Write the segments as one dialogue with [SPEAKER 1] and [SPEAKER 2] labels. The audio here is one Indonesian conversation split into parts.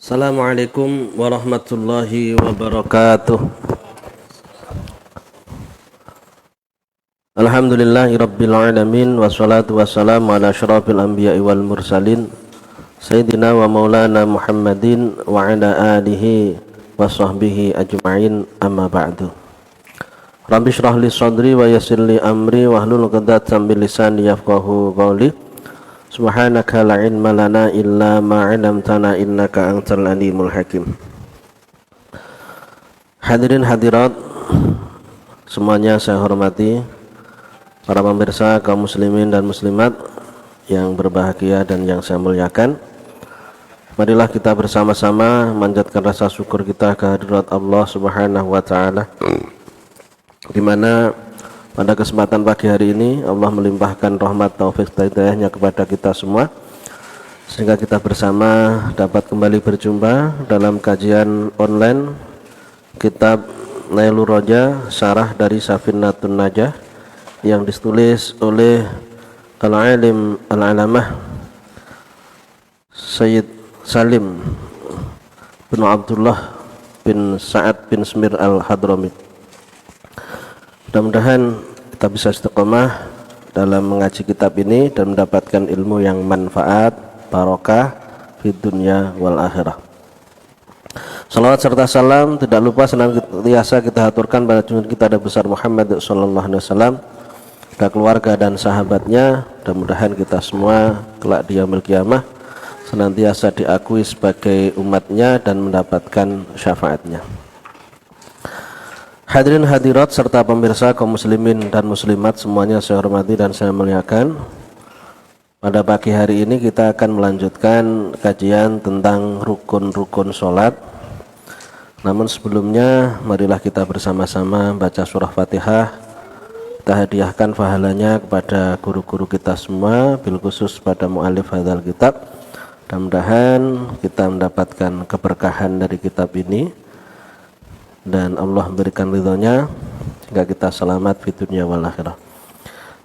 [SPEAKER 1] Assalamualaikum warahmatullahi wabarakatuh. Alhamdulillahi rabbil alamin, wassalatu wassalamu ala asyrafil anbiya'i wal mursalin Sayyidina wa maulana Muhammadin wa ala alihi wa sahbihi ajma'in, amma ba'du. Rabbi shrah li sadri wa yassir li amri wahlul 'uqdatam min lisani yafqahu qawli. Subhanaka la ilma lana illa ma 'allamtana innaka antal alimul hakim. Hadirin hadirat semuanya saya hormati, para pemirsa kaum muslimin dan muslimat yang berbahagia dan yang saya muliakan. Marilah kita bersama-sama manjatkan rasa syukur kita kehadirat Allah Subhanahu wa taala, di mana pada kesempatan pagi hari ini Allah melimpahkan rahmat taufik dan hidayahnya kepada kita semua, sehingga kita bersama dapat kembali berjumpa dalam kajian online kitab Nailur Roja, syarah dari Safinatun Najah yang ditulis oleh Al-Alim Al-Alamah Sayyid Salim bin Abdullah bin Sa'ad bin Smir Al-Hadrami. Mudah-mudahan kita bisa istiqomah dalam mengaji kitab ini dan mendapatkan ilmu yang manfaat, barokah di dunia wal akhirah. Salawat serta salam tidak lupa senantiasa kita haturkan pada junjungan kita Nabi besar Muhammad sallallahu alaihi wasallam, dan keluarga dan sahabatnya. Mudah-mudahan kita semua kelak di yaumil qiyamah senantiasa diakui sebagai umatnya dan mendapatkan syafaatnya. Hadirin hadirat serta pemirsa kaum muslimin dan muslimat semuanya saya hormati dan saya muliakan. Pada pagi hari ini kita akan melanjutkan kajian tentang rukun-rukun sholat. Namun sebelumnya marilah kita bersama-sama baca surah Fatihah. Kita hadiahkan pahalanya kepada guru-guru kita semua, bil khusus pada mu'alif hadzal kitab. Mudah-mudahan kita mendapatkan keberkahan dari kitab ini dan Allah memberikan ridhonya sehingga kita selamat di dunia wal akhirah.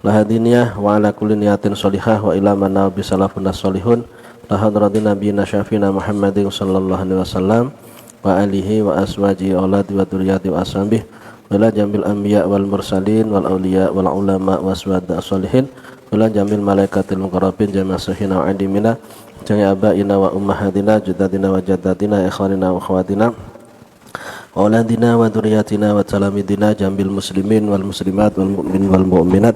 [SPEAKER 1] La hadiniyah wa ala kulli niyatin sholihah wa ila manna bi salafun sholihun la hadratin nabiyina syafina Muhammadin sallallahu alaihi wasallam wa alihi wa aswaji auladi wa dzurriyyati wa ashabihi wa la jamil anbiya wal mursalin wal auliya wal ulama waswada sholihin wa la jamil malaikatil muqarrabin jami'a sahina wa adimina jami'a abaina wa ummahatina jaddatina wa jaddatina ikhwanina wa akhwatina auladina wa dzurriyyatina wa talamidina jambil muslimin wal muslimat wal mu'min wal mu'minat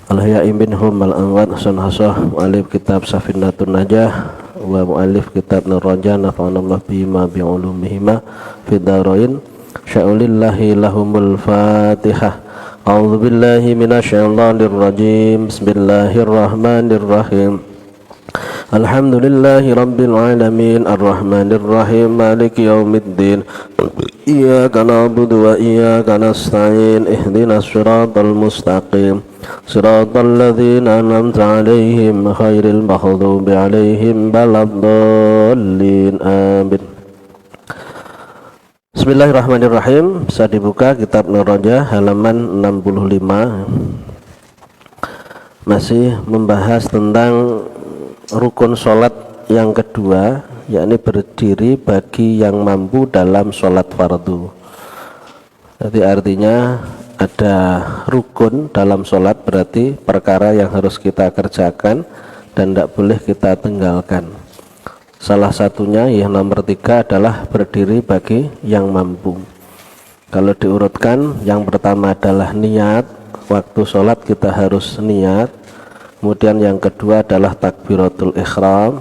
[SPEAKER 1] al hayya'i minhum wal amwat hasan hasah mu'alif kitab Safinatun Najah wa mu'alif kitab Nur Roja nafa'anallahu bima bi'ulumihima fid darain sya'ulillahi lahumul fatihah. A'udzu billahi minasyaitonir rajim. Bismillahirrahmanirrahim. Alhamdulillahi rabbil alamin arrahmanir rahim maliki yaumiddin iyyaka na'budu wa iyyaka nasta'in ihdinas siratal mustaqim siratal ladzina an'amta 'alaihim ghairil maghdubi 'alaihim waladdallin amin. Bismillahirrahmanirrahim. Bisa dibuka kitab Nur Roja halaman 65. Masih membahas tentang rukun sholat yang kedua, yakni berdiri bagi yang mampu dalam sholat fardu. Jadi artinya ada rukun dalam sholat, berarti perkara yang harus kita kerjakan dan tidak boleh kita tinggalkan. Salah satunya yang nomor 3 adalah berdiri bagi yang mampu. Kalau diurutkan, yang pertama adalah niat. Waktu sholat kita harus niat. Kemudian yang kedua adalah takbiratul ihram.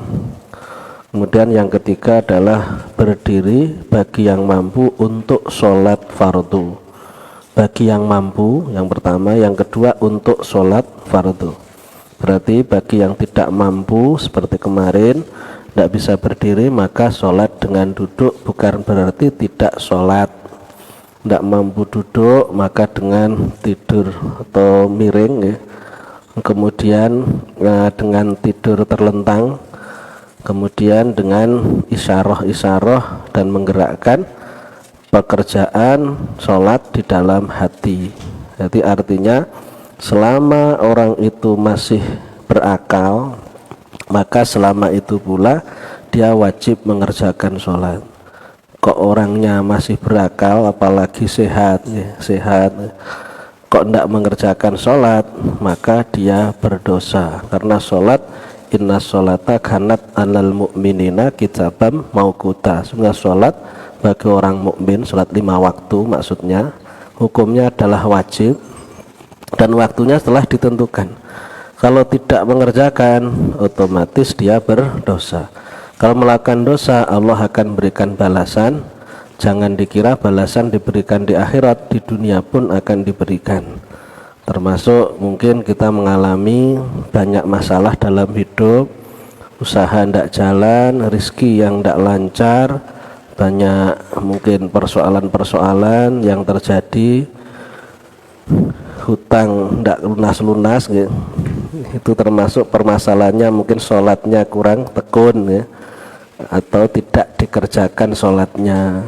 [SPEAKER 1] Kemudian yang ketiga adalah berdiri bagi yang mampu untuk sholat fardu. Bagi yang mampu yang pertama, yang kedua untuk sholat fardu. Berarti bagi yang tidak mampu seperti kemarin tidak bisa berdiri, maka sholat dengan duduk, bukan berarti tidak sholat. Tidak mampu duduk maka dengan tidur atau miring ya. Kemudian dengan tidur terlentang, kemudian dengan isyarah dan menggerakkan pekerjaan sholat di dalam hati. Jadi artinya selama orang itu masih berakal, maka selama itu pula dia wajib mengerjakan sholat. Kok orangnya masih berakal, apalagi sehat, kok tidak mengerjakan sholat, maka dia berdosa. Karena sholat, inna sholata kanat alal mu'minina kitabam mauquta. Sehingga sholat bagi orang mukmin, sholat 5 waktu maksudnya, hukumnya adalah wajib dan waktunya telah ditentukan. Kalau tidak mengerjakan, otomatis dia berdosa. Kalau melakukan dosa, Allah akan berikan balasan. Jangan dikira balasan diberikan di akhirat, di dunia pun akan diberikan. Termasuk mungkin kita mengalami banyak masalah dalam hidup, usaha tidak jalan, rezeki yang tidak lancar, banyak mungkin persoalan-persoalan yang terjadi, hutang tidak lunas-lunas gitu. Itu termasuk permasalahannya, mungkin sholatnya kurang tekun ya, atau tidak dikerjakan sholatnya,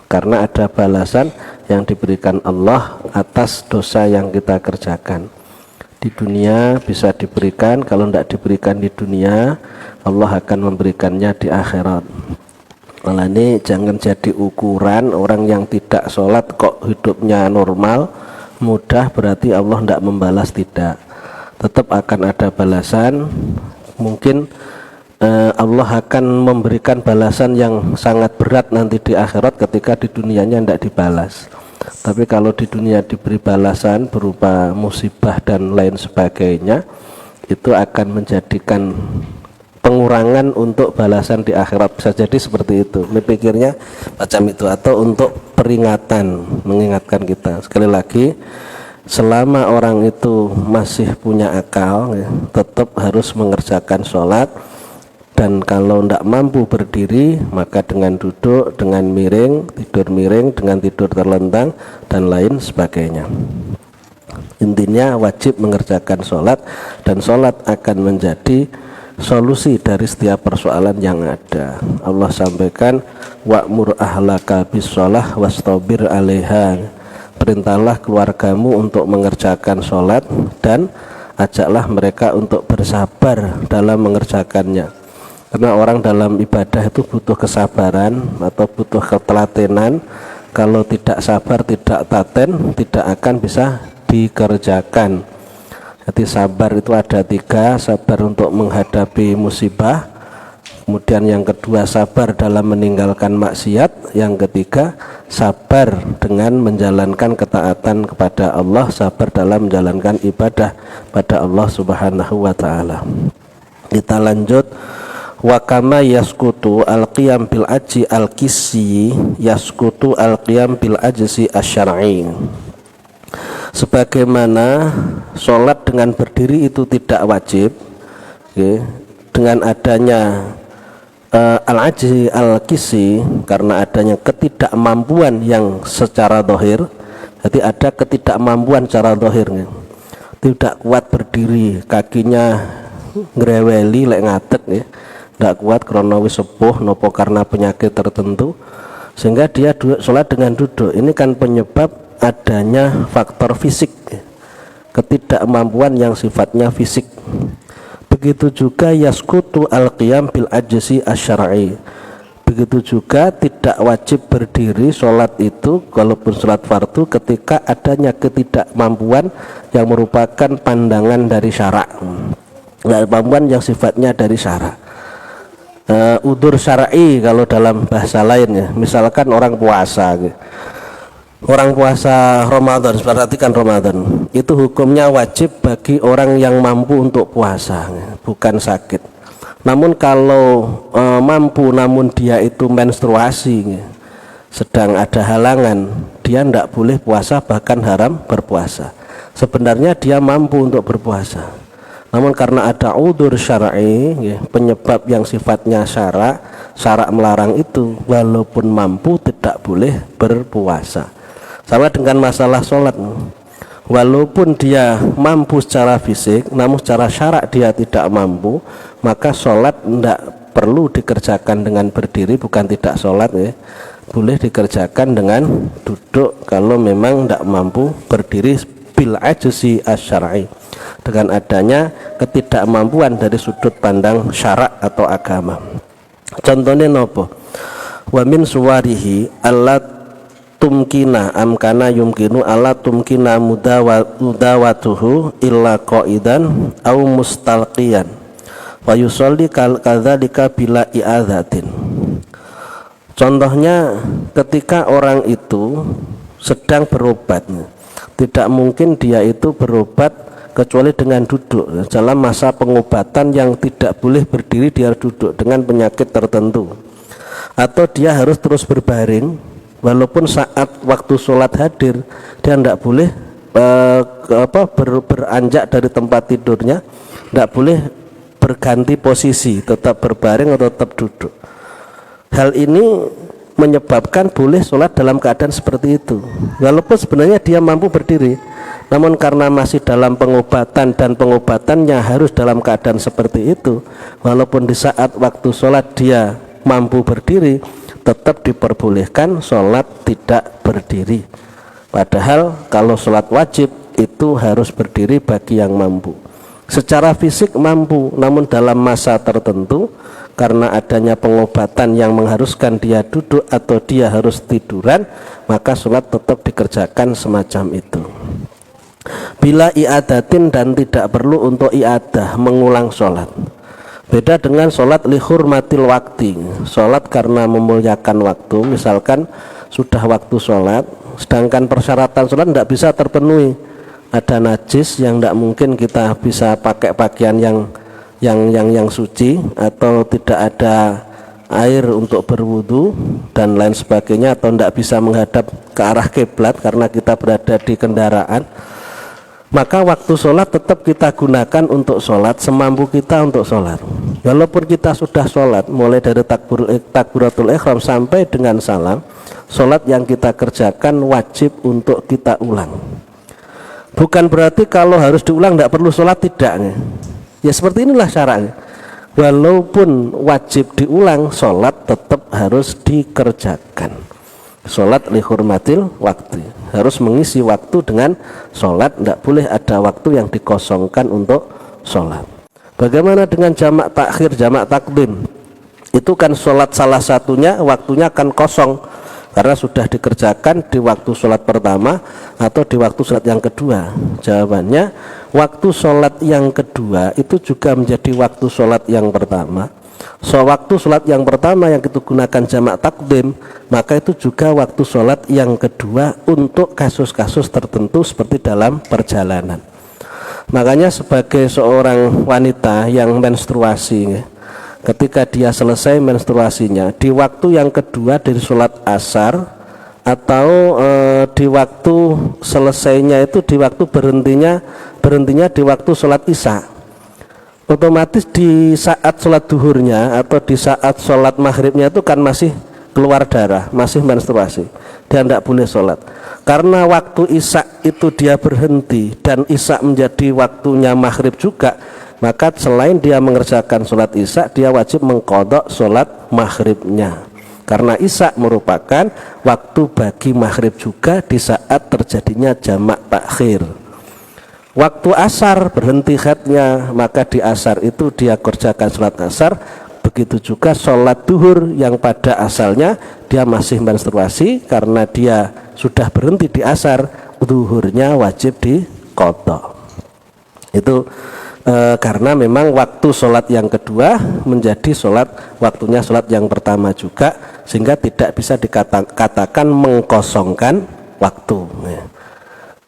[SPEAKER 1] karena ada balasan yang diberikan Allah atas dosa yang kita kerjakan. Di dunia bisa diberikan, kalau tidak diberikan di dunia, Allah akan memberikannya di akhirat. Malah ini jangan jadi ukuran orang yang tidak sholat kok hidupnya normal, mudah, berarti Allah tidak membalas. Tidak, tetap akan ada balasan. Mungkin Allah akan memberikan balasan yang sangat berat nanti di akhirat ketika di dunianya tidak dibalas. Tapi kalau di dunia diberi balasan berupa musibah dan lain sebagainya, itu akan menjadikan pengurangan untuk balasan di akhirat. Bisa jadi seperti itu, mikirnya macam itu, atau untuk peringatan, mengingatkan kita. Sekali lagi, selama orang itu masih punya akal ya, tetap harus mengerjakan sholat. Dan kalau tidak mampu berdiri, maka dengan duduk, dengan miring, dengan tidur terlentang, dan lain sebagainya. Intinya wajib mengerjakan sholat, dan sholat akan menjadi solusi dari setiap persoalan yang ada. Allah sampaikan, wa'mur ahlaka bis-sholah wastabir 'alaiha. Perintahlah keluargamu untuk mengerjakan sholat dan ajaklah mereka untuk bersabar dalam mengerjakannya. Karena orang dalam ibadah itu butuh kesabaran atau butuh ketelatenan. Kalau tidak sabar, tidak taten, tidak akan bisa dikerjakan. Jadi sabar itu ada 3, sabar untuk menghadapi musibah, kemudian yang kedua sabar dalam meninggalkan maksiat, yang ketiga sabar dengan menjalankan ketaatan kepada Allah, sabar dalam menjalankan ibadah pada Allah Subhanahu wa ta'ala. Kita lanjut. Wa kama yaskutu al-qiyam bil ajzi al-kissi yaskutu al-qiyam bil ajzi asy-syar'i. Sebagaimana sholat dengan berdiri itu tidak wajib, okay, dengan adanya al-ajzi al-kissi, karena adanya ketidakmampuan yang secara zahir. Jadi ada ketidakmampuan secara zahirnya, tidak kuat berdiri, kakinya ngreweli lek ngatet ya, tidak kuat karena wis sepuh nopo karena penyakit tertentu, sehingga dia sholat dengan duduk. Ini kan penyebab adanya faktor fisik, ketidakmampuan yang sifatnya fisik. Begitu juga yaskutu al-qiyam bil ajzi asy-syar'i. Begitu juga tidak wajib berdiri sholat itu, walaupun sholat fardu, ketika adanya ketidakmampuan yang merupakan pandangan dari syara', ketidakmampuan yang sifatnya dari syara'. Udzur syar'i kalau dalam bahasa lainnya, misalkan orang puasa gitu. Orang puasa Ramadan, perhatikan Ramadan itu hukumnya wajib bagi orang yang mampu untuk puasa, bukan sakit. Namun kalau mampu namun dia itu menstruasi, sedang ada halangan, dia tidak boleh puasa, bahkan haram berpuasa. Sebenarnya dia mampu untuk berpuasa, namun karena ada udzur syar'i, penyebab yang sifatnya syara' melarang itu, walaupun mampu tidak boleh berpuasa. Sama dengan masalah sholat, walaupun dia mampu secara fisik, namun secara syara' dia tidak mampu, maka sholat tidak perlu dikerjakan dengan berdiri, bukan tidak sholat ya, boleh dikerjakan dengan duduk kalau memang tidak mampu berdiri bil ajzi asy-syar'i, dengan adanya ketidakmampuan dari sudut pandang syara' atau agama. Contohnya nopo? Wa min suwarihi alla tumkina amkana yumkinu alla tumkina mudawatuhu illa qaidan au mustalqiyan wa yusolli kadzalika bila i'adzatin. Contohnya ketika orang itu sedang berobat, tidak mungkin dia itu berobat kecuali dengan duduk. Dalam masa pengobatan yang tidak boleh berdiri, dia duduk dengan penyakit tertentu, atau dia harus terus berbaring walaupun saat waktu sholat hadir dia tidak boleh beranjak dari tempat tidurnya, tidak boleh berganti posisi, tetap berbaring atau tetap duduk. Hal ini menyebabkan boleh sholat dalam keadaan seperti itu walaupun sebenarnya dia mampu berdiri, namun karena masih dalam pengobatan dan pengobatannya harus dalam keadaan seperti itu, walaupun di saat waktu sholat dia mampu berdiri, tetap diperbolehkan sholat tidak berdiri. Padahal kalau sholat wajib itu harus berdiri bagi yang mampu. Secara fisik mampu, namun dalam masa tertentu karena adanya pengobatan yang mengharuskan dia duduk atau dia harus tiduran, maka sholat tetap dikerjakan semacam itu. Bila i'adatin, dan tidak perlu untuk i'adah, mengulang sholat. Beda dengan sholat lihurmatil wakti, sholat karena memuliakan waktu. Misalkan sudah waktu sholat, sedangkan persyaratan sholat tidak bisa terpenuhi, ada najis yang tidak mungkin kita bisa pakai pakaian yang suci, atau tidak ada air untuk berwudu dan lain sebagainya, atau tidak bisa menghadap ke arah kiblat karena kita berada di kendaraan, maka waktu sholat tetap kita gunakan untuk sholat, semampu kita untuk sholat. Walaupun kita sudah sholat mulai dari takbiratul ihram sampai dengan salam, sholat yang kita kerjakan wajib untuk kita ulang. Bukan berarti kalau harus diulang tidak perlu sholat, tidak. Ya seperti inilah syaratnya. Walaupun wajib diulang, sholat tetap harus dikerjakan. Sholat lihurmatil waktu, harus mengisi waktu dengan sholat, tidak boleh ada waktu yang dikosongkan untuk sholat. Bagaimana dengan jamak takhir, jamak takdim? Itu kan sholat salah satunya waktunya akan kosong karena sudah dikerjakan di waktu sholat pertama atau di waktu sholat yang kedua. Jawabannya, waktu sholat yang kedua itu juga menjadi waktu sholat yang pertama. Waktu sholat yang pertama yang kita gunakan jamak takdim, maka itu juga waktu sholat yang kedua untuk kasus-kasus tertentu seperti dalam perjalanan. Makanya sebagai seorang wanita yang menstruasi, ketika dia selesai menstruasinya di waktu yang kedua dari sholat asar, atau di waktu selesainya itu di waktu berhentinya di waktu sholat isya, otomatis di saat sholat duhurnya atau di saat sholat maghribnya itu kan masih keluar darah, masih menstruasi, dia tidak boleh sholat. Karena waktu isya itu dia berhenti dan isya menjadi waktunya maghrib juga, maka selain dia mengerjakan sholat isya, dia wajib mengqadha sholat maghribnya. Karena isya merupakan waktu bagi maghrib juga di saat terjadinya jamak takhir. Waktu asar berhenti haidnya, maka di asar itu dia kerjakan sholat asar. Begitu juga sholat duhur yang pada asalnya dia masih menstruasi, karena dia sudah berhenti di asar, duhurnya wajib diqadha. Itu karena memang waktu sholat yang kedua menjadi waktunya sholat yang pertama juga, sehingga tidak bisa dikatakan mengkosongkan waktu.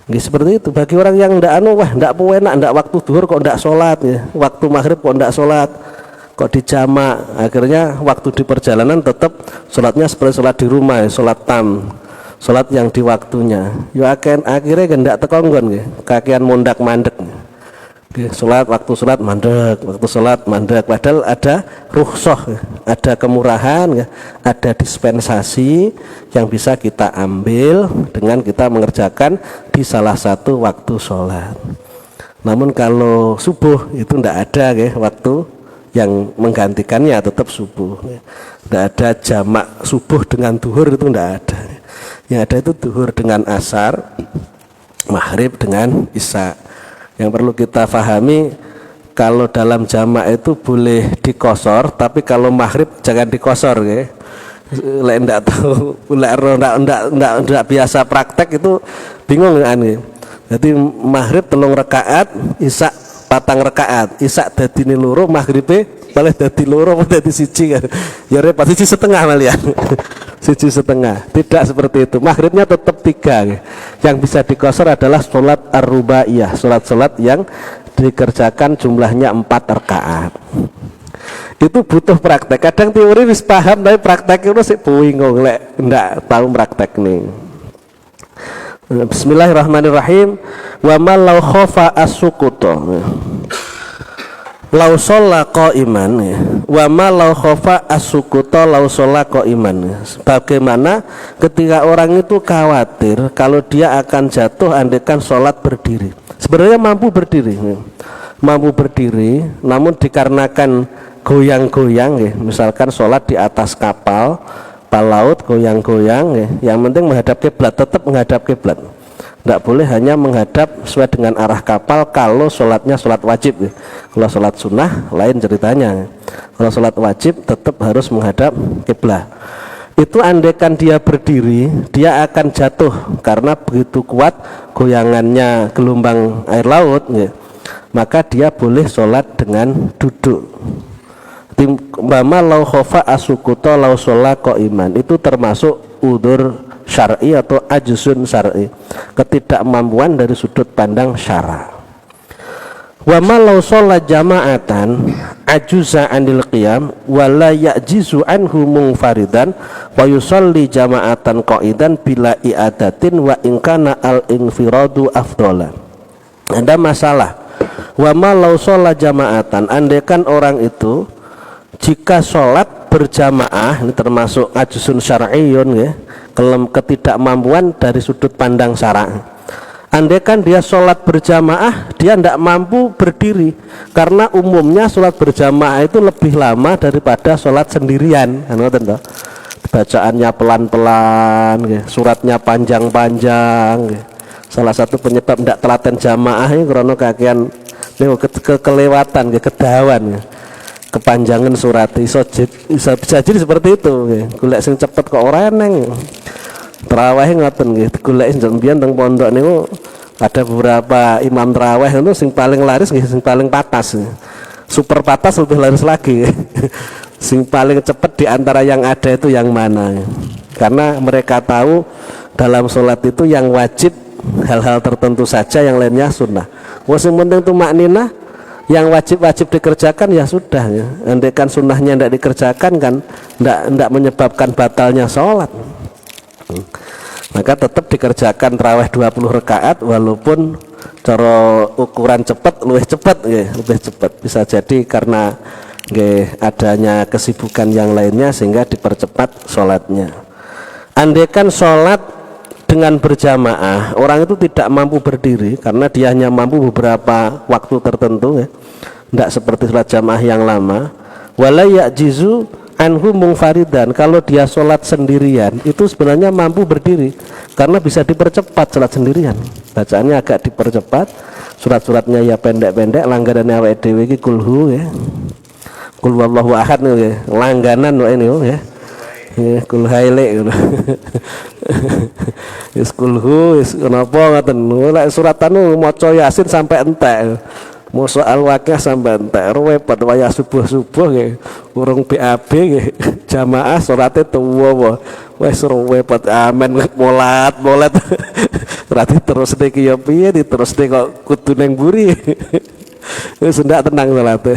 [SPEAKER 1] Ya, seperti itu. Bagi orang yang tidak enak, tidak waktu duhur kok tidak sholat, ya. Waktu maghrib kok tidak sholat, kok dijamak, akhirnya waktu di perjalanan tetap sholatnya seperti sholat di rumah, ya, sholat tam, sholat yang di waktunya. Ya akhirnya tidak tekonggon, ya. Kakian mundak mandek. Sholat waktu sholat mandek, waktu sholat mandek. Padahal ada rukhsah, ada kemurahan, ada dispensasi yang bisa kita ambil dengan kita mengerjakan di salah satu waktu sholat. Namun kalau subuh itu tidak ada waktu yang menggantikannya, tetap subuh. Tidak ada jamak subuh dengan duhur, itu tidak ada. Yang ada itu duhur dengan asar, maghrib dengan isya. Yang perlu kita pahami, kalau dalam jamak itu boleh dikosor, tapi kalau maghrib jangan dikosor ya. Lek ndak tahu, lek ndak biasa praktek itu bingung kan ya. Jadi maghrib 3 rakaat, isya 4 rakaat, isya dadi loro, maghribe malah dadi loro apa dadi siji kan. Ya repot, siji setengah malian. Siji setengah. Tidak seperti itu. Maghribnya tetap 3 ya. Yang bisa dikosor adalah sholat ar-rubaiyah, sholat yang dikerjakan jumlahnya 4 rakaat. Itu butuh praktek. Kadang teori wis paham tapi praktek itu sih bingung lek ndak tahu praktek nih. Bismillahirrahmanirrahim. Wa ma law khafa as-sukuta. Law shalla qa'iman ya. Wa ma law khafa as-sukuta law shalla qa'iman. Bagaimana ketika orang itu khawatir kalau dia akan jatuh andaikan sholat berdiri. Sebenarnya mampu berdiri. Mampu berdiri namun dikarenakan goyang-goyang ya. Misalkan sholat di atas kapal laut goyang-goyang ya. Yang penting menghadap kiblat, tetap menghadap kiblat. Tidak boleh hanya menghadap sesuai dengan arah kapal kalau sholatnya sholat wajib ya. Kalau sholat sunnah lain ceritanya. Kalau sholat wajib tetap harus menghadap kiblat. Itu andaikan dia berdiri, dia akan jatuh karena begitu kuat goyangannya gelombang air laut ya. Maka dia boleh sholat dengan duduk. Mama lau khofa asukuto lau sholat qa'iman, itu termasuk udzur syar'i atau ajzun syar'i, ketidakmampuan dari sudut pandang syara. Wa ma law sholat jama'atan ajuza anil qiyam wa la ya'jizu anhu munfaridan wa yusalli jama'atan qa'idan bila i'adatin wa in kana al-infiradu afdola. Ada masalah. Wa ma law sholat jama'atan, andaikan orang itu jika sholat berjamaah, ini termasuk ajzun syar'iyyun ya, ketidakmampuan dari sudut pandang syara'. Andaikan dia sholat berjamaah, dia tidak mampu berdiri karena umumnya sholat berjamaah itu lebih lama daripada sholat sendirian. Bacaannya pelan-pelan, suratnya panjang-panjang. Salah satu penyebab tidak telaten jamaah ini karena kakean kekelewatan, kedawan, kepanjangan surat. Bisa jadi seperti itu. Golek sing cepet kok ora eneng. Terawih ngoten nggih, golek mbiyen teng pondok niku ada beberapa imam terawih itu sing paling laris nggih, sing paling patas. Super patas lebih laris lagi. Sing paling cepat di antara yang ada itu yang mana? Karena mereka tahu dalam sholat itu yang wajib hal-hal tertentu saja, yang lainnya sunnah. Yang penting itu maknina, yang wajib-wajib dikerjakan ya sudah ya. Andaikan sunnahnya tidak dikerjakan kan tidak menyebabkan batalnya sholat. Maka tetap dikerjakan tarawih 20 rakaat walaupun cara ukuran cepat lebih cepat ya, lebih cepat. Bisa jadi karena adanya kesibukan yang lainnya sehingga dipercepat sholatnya. Andaikan sholat dengan berjamaah, orang itu tidak mampu berdiri karena dia hanya mampu beberapa waktu tertentu ya, tidak seperti sholat jamaah yang lama. Wala ya'jizu anhu munfaridan, kalau dia sholat sendirian itu sebenarnya mampu berdiri karena bisa dipercepat sholat sendirian, bacaannya agak dipercepat, surat-suratnya ya pendek-pendek, langganannya awake dhewe iki kulhu ya, kul wallahu ahad nih ya, langganan ini ya, kul haile gitu. Wis kulhu wis napa ngoten, lek suratan maca yasin sampai entek. Mau soal wakil sampai entek repot wayah subuh-subuh nggih urung BAB nggih jamaah salate tuwa wis repot amen molat berarti terus niki ya piye diterusne kok kudu ning mburi wis ndak tenang salate.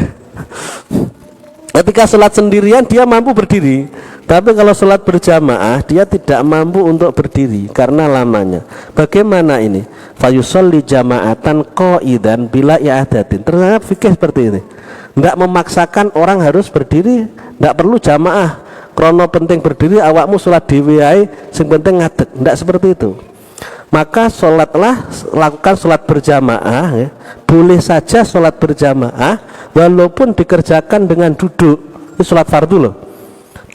[SPEAKER 1] Ketika sholat sendirian dia mampu berdiri, tapi kalau sholat berjamaah dia tidak mampu untuk berdiri karena lamanya. Bagaimana ini? Fayusolli jama'atan qa'idan bila i'adatin. Ternyata fikih seperti ini. Tidak memaksakan orang harus berdiri, tidak perlu jamaah. Krono penting berdiri, awakmu sholat dhewe ae, sing penting ngadeg. Tidak seperti itu. Maka sholatlah, lakukan sholat berjamaah ya. Boleh saja sholat berjamaah walaupun dikerjakan dengan duduk, itu sholat fardu loh,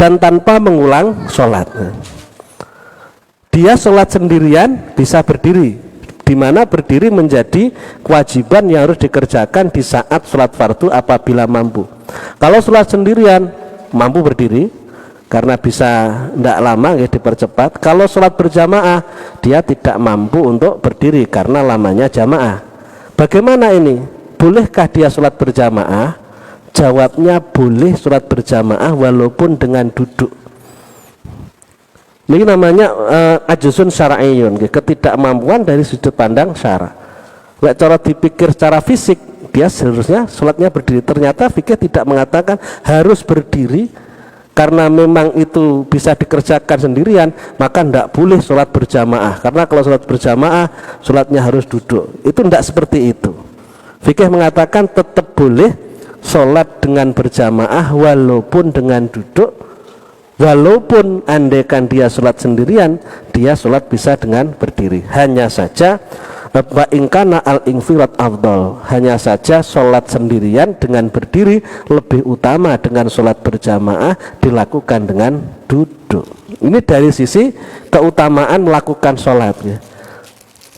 [SPEAKER 1] dan tanpa mengulang sholat. Dia sholat sendirian bisa berdiri di mana berdiri menjadi kewajiban yang harus dikerjakan di saat sholat fardu apabila mampu. Kalau sholat sendirian mampu berdiri karena bisa tidak lama ya dipercepat. Kalau sholat berjamaah dia tidak mampu untuk berdiri karena lamanya jamaah. Bagaimana ini? Bolehkah dia sholat berjamaah? Jawabnya boleh sholat berjamaah walaupun dengan duduk. Ini namanya ajuzun syara'iyun, ketidakmampuan dari sudut pandang syara. Lek cara dipikir secara fisik, dia seharusnya sholatnya berdiri. Ternyata fikih tidak mengatakan harus berdiri karena memang itu bisa dikerjakan sendirian, maka tidak boleh sholat berjamaah. Karena kalau sholat berjamaah, sholatnya harus duduk. Itu tidak seperti itu. Fikih mengatakan tetap boleh sholat dengan berjamaah walaupun dengan duduk. Walaupun andaikan dia sholat sendirian, dia sholat bisa dengan berdiri. Hanya saja wa ingkana al-infirat afdal, hanya saja sholat sendirian dengan berdiri lebih utama dengan sholat berjamaah dilakukan dengan duduk. Ini dari sisi keutamaan melakukan sholat ya.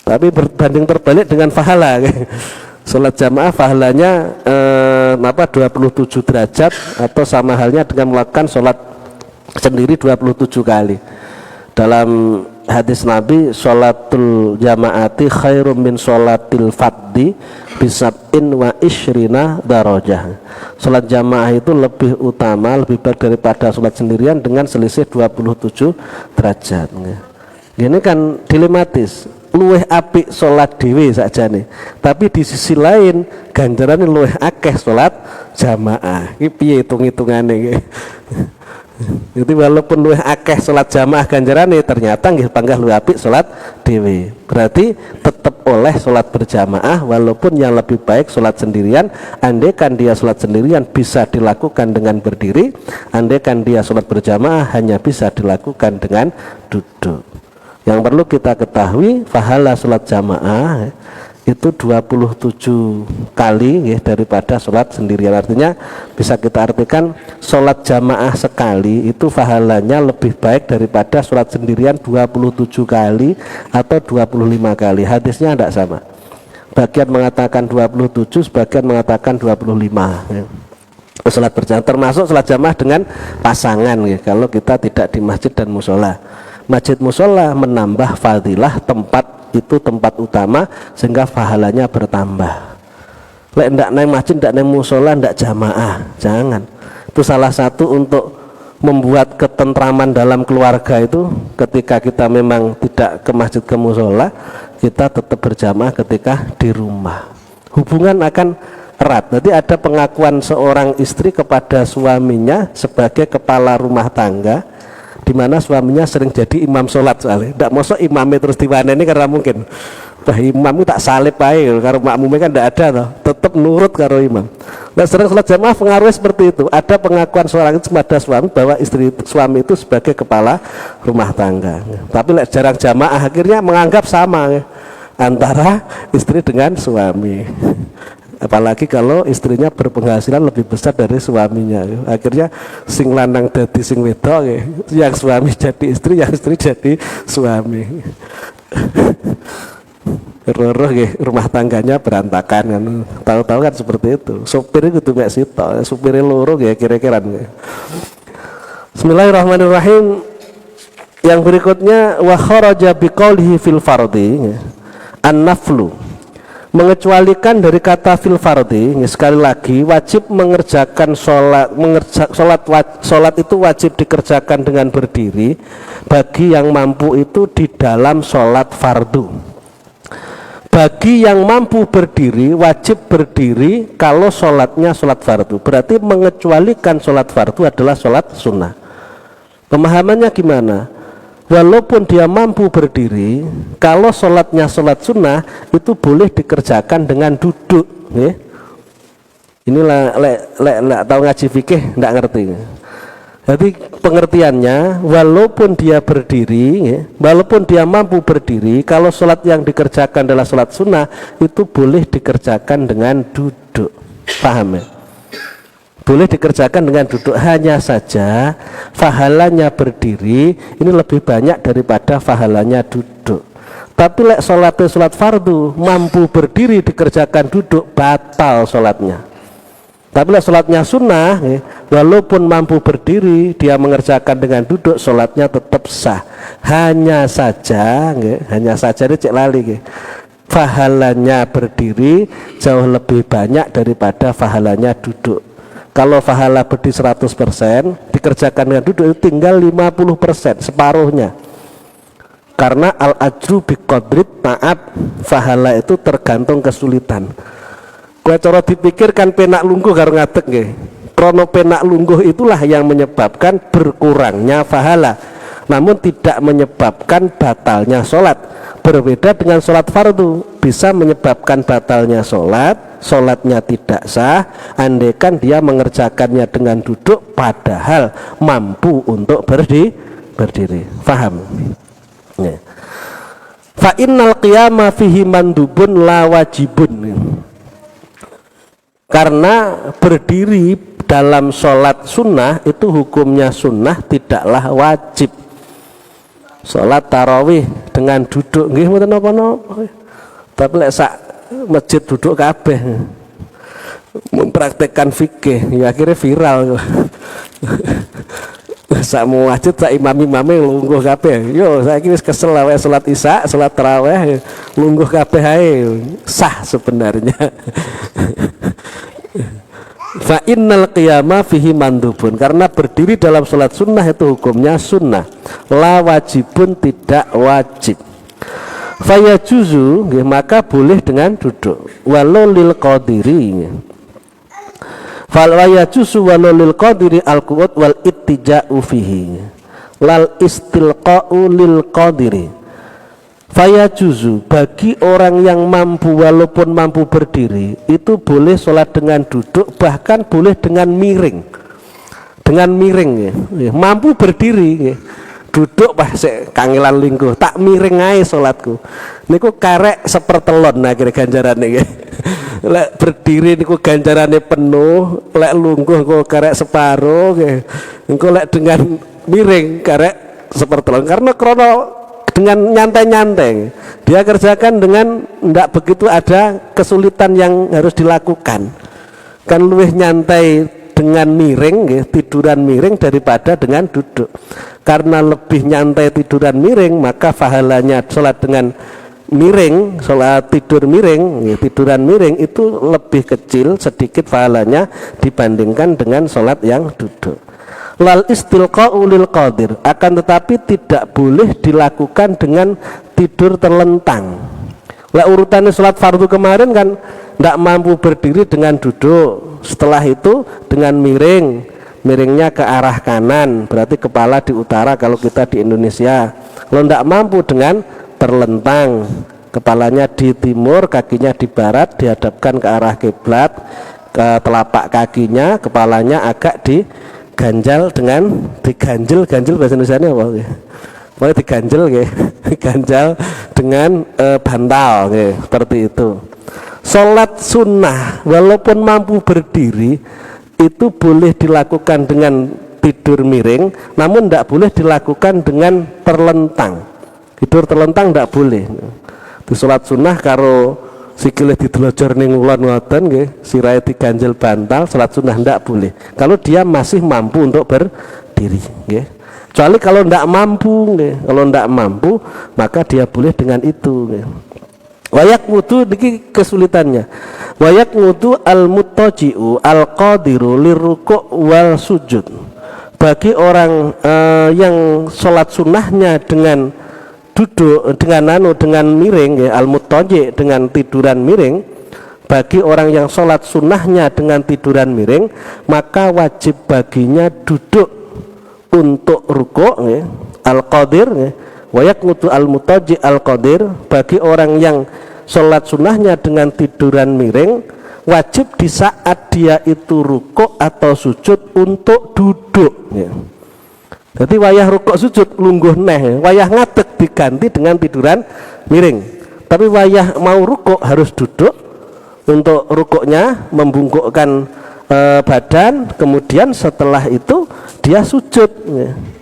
[SPEAKER 1] Tapi berbanding terbalik dengan pahala ya. Sholat jamaah pahalanya 27 derajat atau sama halnya dengan melakukan sholat sendiri 27 kali. Dalam hadis Nabi, sholatul jamaati khairum min sholatil faddi bisab'in wa ishrina darajah. Sholat jamaah itu lebih utama, lebih baik daripada sholat sendirian dengan selisih 27 derajat. Ini kan dilematis. Luweh apik sholat dewe saja nih, tapi di sisi lain ganjaran luweh akeh sholat jamaah. Ini piye hitung-hitungannya? Jadi walaupun luwih akeh sholat jamaah ganjarane, ternyata nggih panggah luwih apik sholat dewe. Berarti tetap oleh sholat berjamaah walaupun yang lebih baik sholat sendirian. Andaikan dia sholat sendirian bisa dilakukan dengan berdiri, andaikan dia sholat berjamaah hanya bisa dilakukan dengan duduk. Yang perlu kita ketahui, pahala sholat jamaah itu 27 kali ya, daripada sholat sendirian. Artinya bisa kita artikan sholat jamaah sekali itu pahalanya lebih baik daripada sholat sendirian 27 kali atau 25 kali. Hadisnya tidak sama, bagian mengatakan 27, sebagian mengatakan 25 ya. Sholat berjamaah termasuk sholat jamaah dengan pasangan ya, kalau kita tidak di masjid dan musola. Masjid musola menambah fadilah tempat itu tempat utama sehingga pahalanya bertambah. Lek ndak naik masjid, ndak naik musola, ndak jamaah, jangan. Itu salah satu untuk membuat ketentraman dalam keluarga itu. Ketika kita memang tidak ke masjid ke musola, kita tetap berjamaah ketika di rumah. Hubungan akan erat. Nanti ada pengakuan seorang istri kepada suaminya sebagai kepala rumah tangga, di mana suaminya sering jadi imam sholat soalnya. Tidak masuk imamnya terus diwaneni karena mungkin imam tak salib aja karo makmumnya kan tidak ada toh, tetap nurut karo imam. Nah sering sholat jamaah pengaruhnya seperti itu. Ada pengakuan seorang itu kepada suami bahwa suami itu sebagai kepala rumah tangga. Tapi jarang jamaah akhirnya menganggap sama ya, antara istri dengan suami. Apalagi kalau istrinya berpenghasilan lebih besar dari suaminya, akhirnya sing lanang dadi sing wedok ya. Yang suami jadi istri, yang istri jadi suami. Roh ya, rumah tangganya berantakan kan. Tahu-tahu kan seperti itu. Sopirnya kudu mek sitok, supirnya loro ya kira-kira. Bismillahirrahmanirrahim. Yang berikutnya wa kharaja biqaulihi fil fardhi an-naflu, mengecualikan dari kata fil fardhi. Sekali lagi wajib mengerjakan sholat itu wajib dikerjakan dengan berdiri bagi yang mampu itu di dalam sholat fardu. Bagi yang mampu berdiri wajib berdiri kalau sholatnya sholat fardu. Berarti mengecualikan sholat fardu adalah sholat sunnah. Pemahamannya gimana? Walaupun dia mampu berdiri, kalau sholatnya sholat sunnah itu boleh dikerjakan dengan duduk ya. Inilah tahu ngaji fikih tidak ngerti. Jadi pengertiannya, walaupun dia berdiri ya, walaupun dia mampu berdiri, kalau sholat yang dikerjakan adalah sholat sunnah itu boleh dikerjakan dengan duduk. Paham ya? Boleh dikerjakan dengan duduk, hanya saja pahalanya berdiri ini lebih banyak daripada pahalanya duduk. Tapi lek sholat fardu mampu berdiri dikerjakan duduk, batal sholatnya. Tapi lek sholatnya sunnah, walaupun mampu berdiri dia mengerjakan dengan duduk, sholatnya tetap sah. Hanya saja ini cek lali, pahalanya berdiri jauh lebih banyak daripada pahalanya duduk. Kalau pahala berdiri 100%, dikerjakan dengan duduk itu tinggal 50%, separuhnya. Karena al-ajru biqadrit ta'ab, pahala itu tergantung kesulitan. Kue cara dipikirkan penak lungguh karo ngadeg nggih. Krono penak lungguh itulah yang menyebabkan berkurangnya pahala, namun tidak menyebabkan batalnya sholat. Berbeda dengan sholat fardu, bisa menyebabkan batalnya sholat, sholatnya tidak sah andaikan dia mengerjakannya dengan duduk padahal mampu untuk berdiri. Faham? Fa innal qiyama fihi mandubun la wajibun. Karena berdiri dalam sholat sunnah itu hukumnya sunnah, tidaklah wajib. Sholat tarawih dengan duduk nggih mboten napa-napa. Tapi lek sak masjid duduk kabeh mempraktekkan fikih ya akhirnya viral. Sak masjid sak imam-imame lungguh kabeh. Yo saiki wis kesel wae salat isya, salat tarawih lungguh kabeh ae. Sah sebenarnya. Fa innal qiyama fihi mandubun, karena berdiri dalam salat sunnah itu hukumnya sunnah, la wajibun tidak wajib. Fayajuzu maka boleh dengan duduk, walau lil qadiri. Fal wayajuzu walau lil qadiri al qu'ud wal ittija'u fihi lal istilqa'u lil qadiri. Fayajuzu bagi orang yang mampu, walaupun mampu berdiri itu boleh sholat dengan duduk, bahkan boleh dengan miring. Dengan miring ya. Mampu berdiri ya. Duduk bah kangelan lingkuh tak miring ae sholatku niku karek sepertelon akhirnya ganjarane ya. Lek berdiri niku ganjarane penuh, lek lungguh kok karek separuh ya. Engko lek dengan miring karek sepertelon, karena krono dengan nyantai-nyantai dia kerjakan dengan tidak begitu ada kesulitan yang harus dilakukan. Kan luwih nyantai dengan miring tiduran miring daripada dengan duduk. Karena lebih nyantai tiduran miring, maka pahalanya sholat dengan miring, sholat tidur miring tiduran miring itu lebih kecil sedikit pahalanya dibandingkan dengan sholat yang duduk. Lal istilqa'u lil qadir, akan tetapi tidak boleh dilakukan dengan tidur terlentang. Lah urutannya sholat fardu kemarin kan tidak mampu berdiri dengan duduk, setelah itu dengan miring, miringnya ke arah kanan, berarti kepala di utara kalau kita di Indonesia. Kalau tidak mampu dengan terlentang, kepalanya di timur, kakinya di barat, dihadapkan ke arah kiblat, ke telapak kakinya, kepalanya agak diganjal dengan diganjel bahasa Indonesia apa ya? Pokoknya diganjel ya, diganjal dengan bantal ya, seperti itu. Sholat sunnah walaupun mampu berdiri itu boleh dilakukan dengan tidur miring, namun tidak boleh dilakukan dengan terlentang. Tidur terlentang tidak boleh. Di sholat sunnah karo sikile didelojor ning ulon ngoten nggih, sirahe diganjel bantal, salat sunnah ndak boleh. Kalau dia masih mampu untuk berdiri nggih. Kecuali kalau ndak mampu nggih. Kalau ndak mampu maka dia boleh dengan itu nggih. Wayak wudu niki kesulitannya. Wayak wudu al muttaji'u al qadiru liruku' wal sujud. Bagi orang yang sholat sunnahnya dengan duduk dengan miring ya, al-muttaji' dengan tiduran miring, bagi orang yang sholat sunnahnya dengan tiduran miring maka wajib baginya duduk untuk rukuk ya, al-qadir ya. Wayak wudu al-muttaji' al-qadir, bagi orang yang sholat sunnahnya dengan tiduran miring wajib di saat dia itu rukuk atau sujud untuk duduk ya. Jadi wayah rukuk sujud lungguh neh, wayah ngadeg diganti dengan tiduran miring. Tapi wayah mau rukuk harus duduk, untuk rukuknya membungkukkan badan, kemudian setelah itu dia sujud.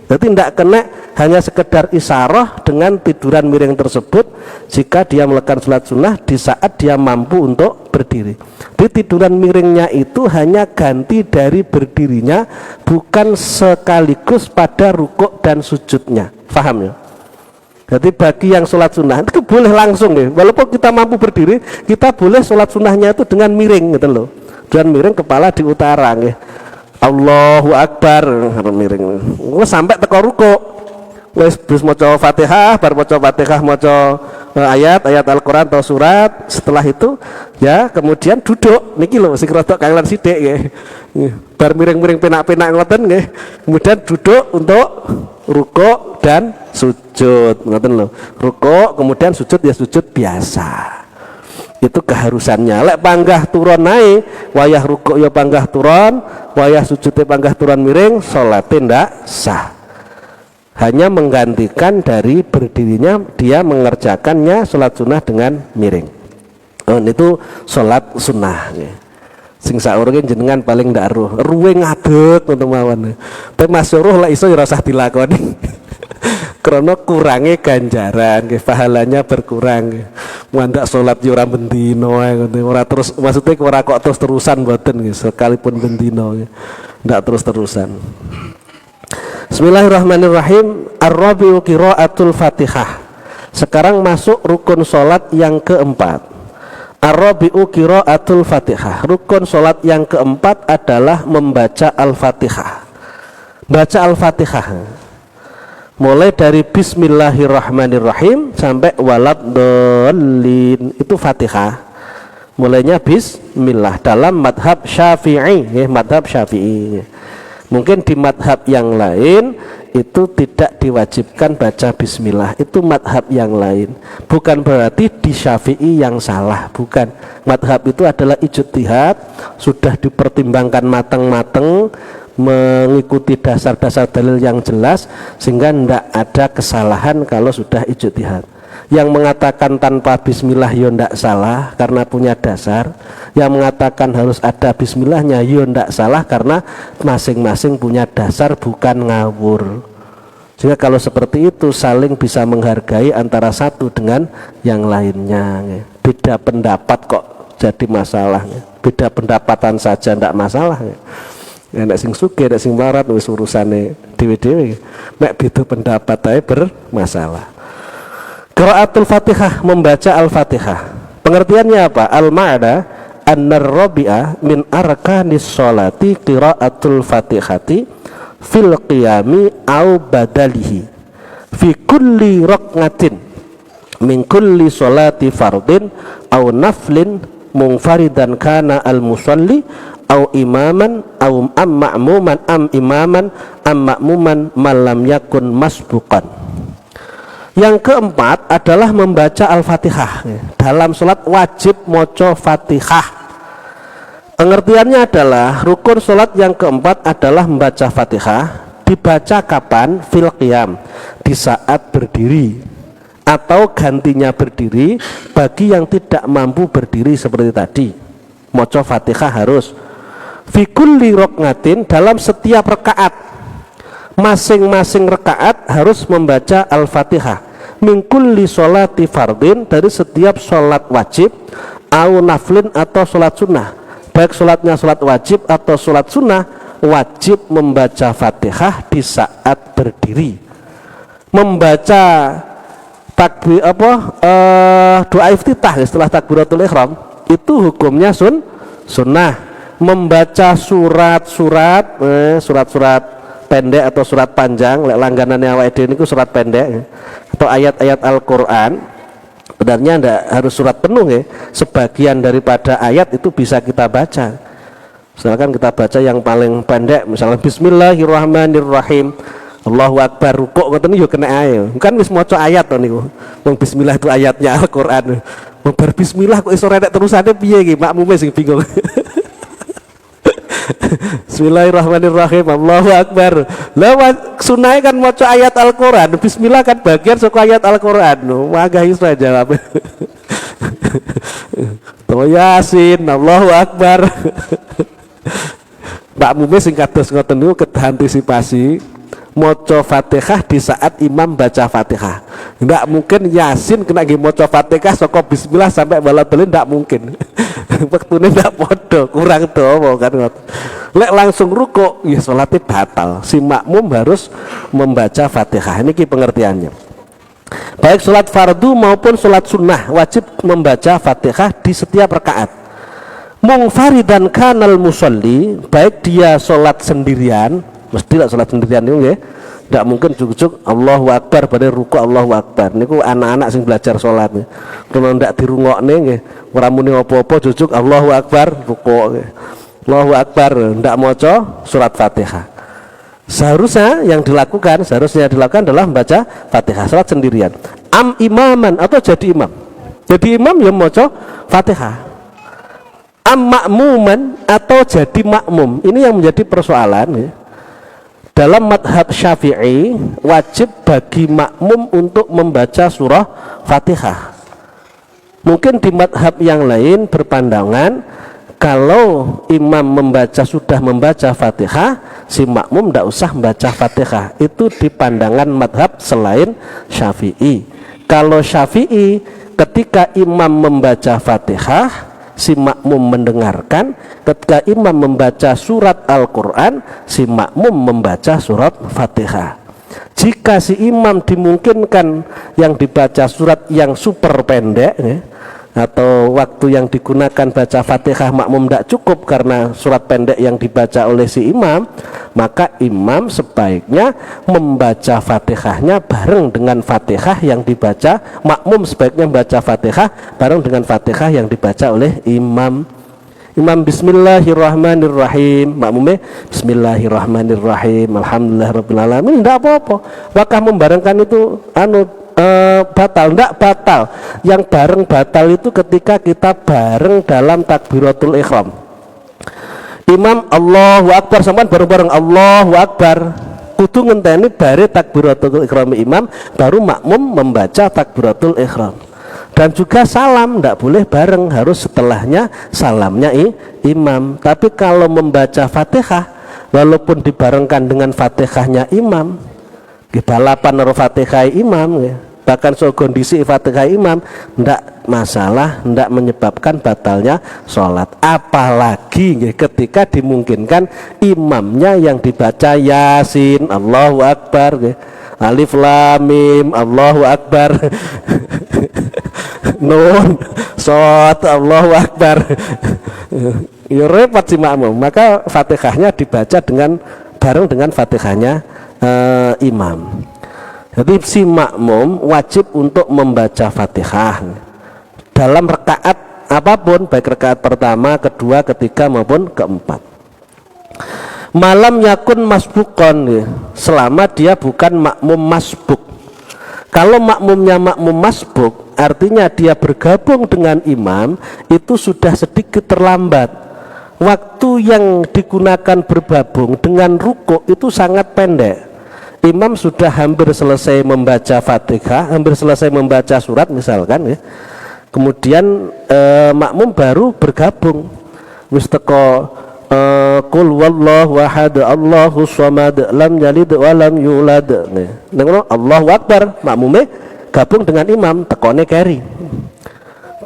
[SPEAKER 1] Jadi tidak kena hanya sekedar isyarah dengan tiduran miring tersebut jika dia melakukan sholat sunnah di saat dia mampu untuk berdiri. Di tiduran miringnya itu hanya ganti dari berdirinya, bukan sekaligus pada rukuk dan sujudnya. Faham ya? Jadi bagi yang sholat sunnah itu boleh langsung ya, walaupun kita mampu berdiri, kita boleh sholat sunnahnya itu dengan miring gitu loh. Dengan miring, kepala di utara ya. Allahu Akbar miring. Wes sampai teko rukuk. Wes bis maca Fatihah, bar maca Fatihah maca ayat Al-Qur'an atau surat. Setelah itu ya kemudian duduk. Niki lho sing rada kangelan sithik nggih. Bar miring-miring penak-penak ngoten nggih. Kemudian duduk untuk rukuk dan sujud. Ngoten lho. Rukuk kemudian sujud ya sujud biasa. Itu keharusannya. Lek panggah turun naik, wayah rukuk ya panggah turun, wayah sujudnya panggah turun miring, sholatnya ndak sah. Hanya menggantikan dari berdirinya, dia mengerjakannya sholat sunnah dengan miring. Itu sholat sunnah. Sing saurunge jenengan paling ndak ruwe ngadeg ngoten mawon. Tapi masyhur lek iso ya rasah dilakoni. Karena kurangnya ganjaran, pahalanya berkurang. Mandak sholat ora bendino, ora terus, maksudnya ora kok terus-terusan mboten, sekalipun bendino, ndak terus-terusan. Bismillahirrahmanirrahim. Ar-rabi'u qiraatul Fatihah. Sekarang masuk rukun sholat yang keempat. Ar-rabi'u qiraatul Fatihah. Rukun sholat yang keempat adalah membaca Al-Fatihah. Baca Al-Fatihah mulai dari Bismillahirrahmanirrahim sampai waladhdallin, itu Fatihah. Mulainya Bismillah dalam madhab Syafi'i, madhab Syafi'i. Mungkin di madhab yang lain itu tidak diwajibkan baca Bismillah, itu madhab yang lain. Bukan berarti di Syafi'i yang salah, bukan. Madhab itu adalah ijtihad, sudah dipertimbangkan matang-matang, mengikuti dasar-dasar dalil yang jelas, sehingga tidak ada kesalahan kalau sudah ijtihad. Yang mengatakan tanpa bismillah ya tidak salah karena punya dasar, yang mengatakan harus ada bismillahnya ya tidak salah karena masing-masing punya dasar, bukan ngawur. Sehingga kalau seperti itu saling bisa menghargai antara satu dengan yang lainnya. Beda pendapat kok jadi masalah, beda pendapatan saja tidak masalah. Nek sing sugih, nek sing melarat wis urusane dhewe-dhewe. Nek beda pendapat ae bermasalah. Qiraatul Fatihah, membaca Al-Fatihah. Pengertiannya apa? Al-ma'na annar-rabi'a min arkanis sholati qiraatul Fatihati fil qiyami au badalihi fi kulli raq'atin min kulli sholati fardin au naflin munfaridan kana al-musalli au imaman au am ma'muman am imaman am ma'muman malam yakun masbuqan. Yang keempat adalah membaca Al-Fatihah. Dalam sholat wajib maca Fatihah. Pengertiannya adalah rukun sholat yang keempat adalah membaca Fatihah. Dibaca kapan? Fil qiyam, di saat berdiri, atau gantinya berdiri bagi yang tidak mampu berdiri seperti tadi. Maca Fatihah harus fi kulli raq'atin, dalam setiap rakaat, masing-masing rakaat harus membaca Al-Fatihah. Min kulli sholati fardin, dari setiap sholat wajib, au naflin, atau sholat sunnah. Baik sholatnya sholat wajib atau sholat sunnah, wajib membaca Fatihah di saat berdiri. Membaca takbir doa iftitah setelah takbiratul ihram itu hukumnya sunnah. Membaca surat-surat pendek atau surat panjang, langganannya awake dhewe niku surat pendek atau ayat-ayat Al-Qur'an, sebenarnya tidak harus surat penuh ya. Sebagian daripada ayat itu bisa kita baca. Misalkan kita baca yang paling pendek, misalnya Bismillahirrahmanirrahim, Allahu Akbar, rukuk ngoten yo kena ae. Kan wis maca ayat to niku. Wong bismillah itu ayatnya Al-Qur'an. Bar bismillah kok iso renek terusane piye iki? Makmume sing bingung. Bismillahirrahmanirrahim, Allahu Akbar. Lewat sunai kan maca ayat Al-Quran, bismillah kan bagian suka ayat Al-Quran. Maka iso jawab. Yasin, Allahu Akbar.
[SPEAKER 2] makmume sing kados ngoten niku kedah antisipasi maca Fatihah di saat imam baca Fatihah. Ndak mungkin Yasin kena nggih maca Fatihah saka bismillah sampai waladhdallin, ndak mungkin. Wektune ndak padha, kurang dawa kan. Lek langsung rukuk ya salate batal. Si makmum harus membaca Fatihah. Niki pengertiannya. Baik salat fardu maupun salat sunnah wajib membaca Fatihah di setiap rakaat. Mungfaridan kanal musolli, baik dia salat sendirian, mesti lah salat sendirian niku nggih. Ndak mungkin jujuk Allahu Akbar pada ruku Allahu Akbar. Niku anak-anak sing belajar salat. Kalau ndak dirungokne nggih, ora muni apa-apa jujuk Allahu Akbar ruku. Allahu Akbar ndak maca surat Fatihah. Seharusnya yang dilakukan adalah membaca Fatihah salat sendirian. Imaman atau jadi imam. Jadi imam yang maca Fatihah. Makmuman atau jadi makmum. Ini yang menjadi persoalan ya. Dalam madhab Syafi'i wajib bagi makmum untuk membaca surah Fatihah. Mungkin di madhab yang lain berpandangan kalau imam sudah membaca Fatihah, si makmum tidak usah membaca Fatihah. Itu di pandangan madhab selain Syafi'i. Kalau Syafi'i, ketika imam membaca Fatihah, si makmum mendengarkan. Ketika imam membaca surat Al-Quran, si makmum membaca surat Fatihah. Jika si imam dimungkinkan yang dibaca surat yang super pendek ya, atau waktu yang digunakan baca Fatihah makmum tidak cukup karena surat pendek yang dibaca oleh si imam, maka imam sebaiknya membaca Fatihahnya bareng dengan Fatihah yang dibaca, makmum sebaiknya membaca Fatihah bareng dengan Fatihah yang dibaca oleh imam. Imam bismillahirrahmanirrahim, makmumnya bismillahirrahmanirrahim, alhamdulillahirabbil alamin, tidak apa-apa. Apakah membarengkan itu batal? Tidak batal. Yang bareng batal itu ketika kita bareng dalam takbiratul ihram. Imam Allahu Akbar sampean bareng-bareng Allahu Akbar. Kudu ngenteni bare takbiratul ihram imam, baru makmum membaca takbiratul ihram. Dan juga salam tidak boleh bareng, harus setelahnya salamnya imam. Tapi kalau membaca Fatihah walaupun dibarengkan dengan Fatihahnya imam, balapan karo Fatihah imam ya. Bahkan so kondisi Fatihah imam ndak masalah, ndak menyebabkan batalnya sholat. Apalagi ya, ketika dimungkinkan imamnya yang dibaca Yasin, Allahu Akbar ya. Alif Lam Mim, Allahu Akbar. Nun, Shad, Allahu Akbar. Ya repot si makmum. Maka Fatihahnya dibaca bareng dengan Fatihahnya imam. Jadi si makmum wajib untuk membaca Fatihah dalam rakaat apapun, baik rakaat pertama, kedua, ketiga maupun keempat. Malam yakun masbukon ya, selama dia bukan makmum masbuk. Kalau makmumnya makmum masbuk, artinya dia bergabung dengan imam, itu sudah sedikit terlambat. Waktu yang digunakan bergabung dengan rukuk itu sangat pendek. Imam sudah hampir selesai membaca Fatihah, hampir selesai membaca surat misalkan ya. Kemudian makmum baru bergabung. Wis teko qul wallahu ahad Allahus samad lam yalid wa lam yulad. Nek Allahu Akbar, makmume gabung dengan imam, tekone keri.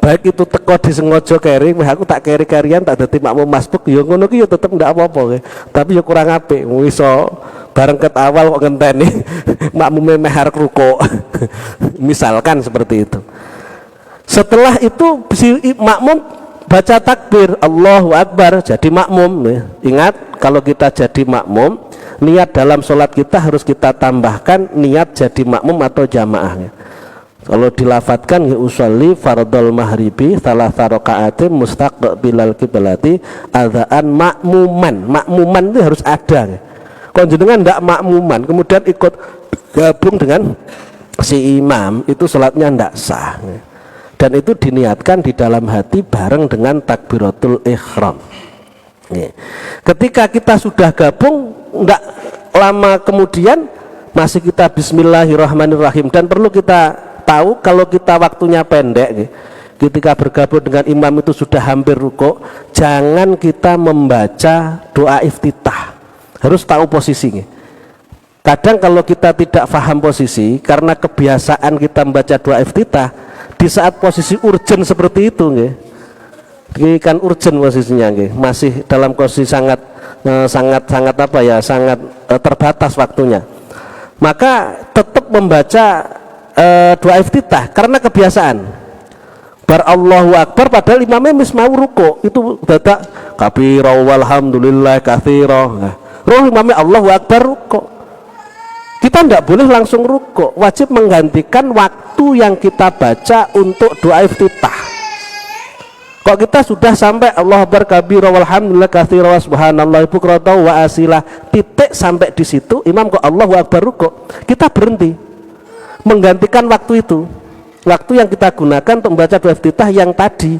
[SPEAKER 2] Baik itu teko disengaja keri, aku tak keri-kerian tak dadi makmum masbuk ya ngono ki ya tetep ndak apa-apa. Tapi ya kurang apik, iso bareng ket awal kok ngenteni makmume meh arep rukuk. Misalkan seperti itu. Setelah itu si makmum baca takbir Allahu Akbar jadi makmum ya. Ingat kalau kita jadi makmum, niat dalam sholat kita harus kita tambahkan niat jadi makmum atau jamaahnya. Kalau dilafatkan ya usolli fardhol maghribi salasa rakaatin mustaqbilal qiblati adzaan makmuman. Makmuman itu harus ada ya. Kalau jenengan ndak makmuman kemudian ikut gabung dengan si imam, itu sholatnya ndak sah ya. Dan itu diniatkan di dalam hati bareng dengan takbiratul ihram ya. Ketika kita sudah gabung ndak lama kemudian masih kita bismillahirrahmanirrahim. Dan perlu kita tahu kalau kita waktunya pendek ya, ketika bergabung dengan imam itu sudah hampir rukuk, jangan kita membaca doa iftitah, harus tahu posisinya. Kadang kalau kita tidak paham posisi karena kebiasaan kita membaca doa iftitah, di saat posisi urgen seperti itu nggih, ini kan urgen posisinya nggih, masih dalam posisi sangat apa ya, sangat terbatas waktunya, maka tetap membaca doa iftitah karena kebiasaan. Bar Allahu Akbar padahal imamnya mau ruko, itu dadak kabira walhamdulillah katsira. Nah, roh imamnya Allahu Akbar ruko, kita tidak boleh langsung ruko, wajib menggantikan waktu yang kita baca untuk doa iftitah. Kok kita sudah sampai Allahu Akbar kabira walhamdulillah katsira wa subhanallahi bukratan wa asila, titik sampai di situ imam kok Allahu Akbar ruko, kita berhenti, menggantikan waktu itu. Waktu yang kita gunakan untuk membaca doa iftitah yang tadi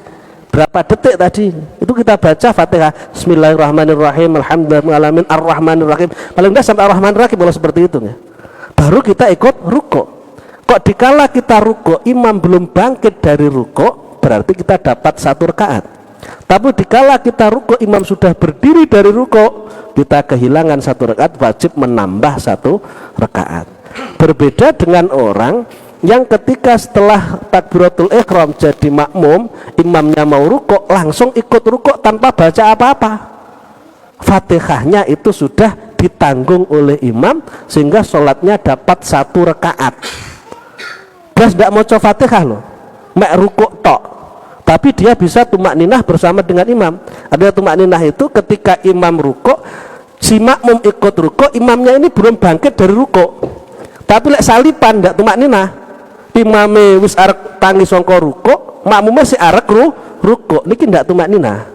[SPEAKER 2] berapa detik tadi itu kita baca Fatihah Bismillahirrahmanirrahim Alhamdulillahirrahmanirrahim Ar-Rahmanirrahim, paling tidak sampai Ar-Rahmanirrahim boleh seperti itu ya. Baru kita ikut ruko. Kok dikala kita ruko imam belum bangkit dari ruko, berarti kita dapat 1 rakaat. Tapi dikala kita ruko imam sudah berdiri dari ruko, kita kehilangan 1 rakaat, wajib menambah 1 rakaat. Berbeda dengan orang yang ketika setelah takbiratul ihram jadi makmum, imamnya mau rukuk langsung ikut rukuk tanpa baca apa-apa, Fatihahnya itu sudah ditanggung oleh imam sehingga sholatnya dapat 1 rakaat. Dia tidak mau coba Fatihah loh, mek rukuk tok, tapi dia bisa tumak ninah bersama dengan imam. Ada tumak ninah itu ketika imam rukuk, si makmum ikut rukuk, imamnya ini belum bangkit dari rukuk, tapi lek salipan tidak tumak ninah, imame wis arek tangi sangka rukuk, makmume si arek rukuk, niki ndak tumak ninah.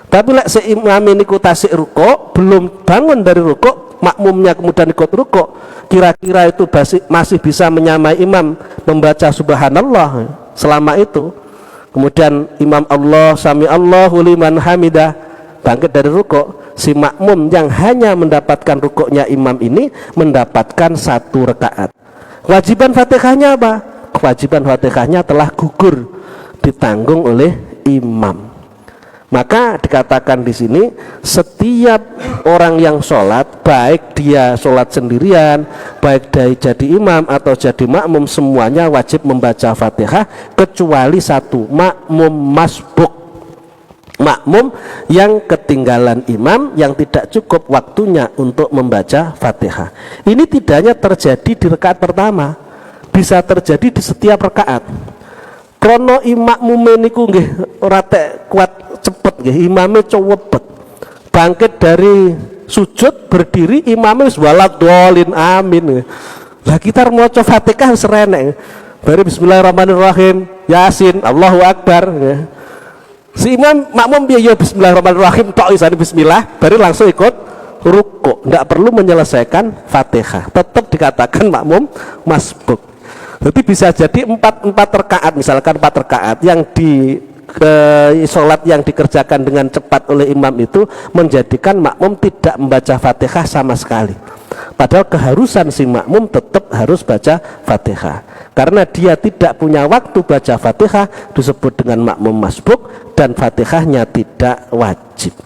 [SPEAKER 2] Tapi lek si imame niku tasik rukuk, belum bangun dari rukuk, makmumnya kemudian ikut rukuk, kira-kira itu masih bisa menyamai imam membaca subhanallah selama itu. Kemudian imam Allah sami Allahu liman hamidah bangkit dari rukuk, si makmum yang hanya mendapatkan rukuknya imam ini mendapatkan 1 rakaat. Kewajiban Fatihahnya apa? Kewajiban Fatihahnya telah gugur, ditanggung oleh imam. Maka dikatakan di sini setiap orang yang sholat, baik dia sholat sendirian, baik dia jadi imam atau jadi makmum, semuanya wajib membaca Fatihah kecuali 1, makmum masbuk, makmum yang ketinggalan imam yang tidak cukup waktunya untuk membaca Fatihah. Ini tidak hanya terjadi di rakaat pertama, bisa terjadi di setiap rakaat. Krono makmume niku nggih ora tek kuat cepet nggih, imame cowepet. Bangkit dari sujud berdiri imame wis waladhdallin amin. Lah kita maca Fatihah serenek. Bari bismillahirrahmanirrahim, Yasin, Allahu Akbar. Si imam makmum piye ya bismillahirrahmanirrahim tok isane bismillah, bari langsung ikut rukuk, tidak perlu menyelesaikan Fatihah, tetap dikatakan makmum masbuk. Jadi bisa jadi 4 rakaat, misalkan 4 rakaat yang di sholat yang dikerjakan dengan cepat oleh imam itu menjadikan makmum tidak membaca Fatihah sama sekali. Padahal keharusan si makmum tetap harus baca Fatihah. Karena dia tidak punya waktu baca Fatihah disebut dengan makmum masbuk, dan Fatihahnya tidak wajib.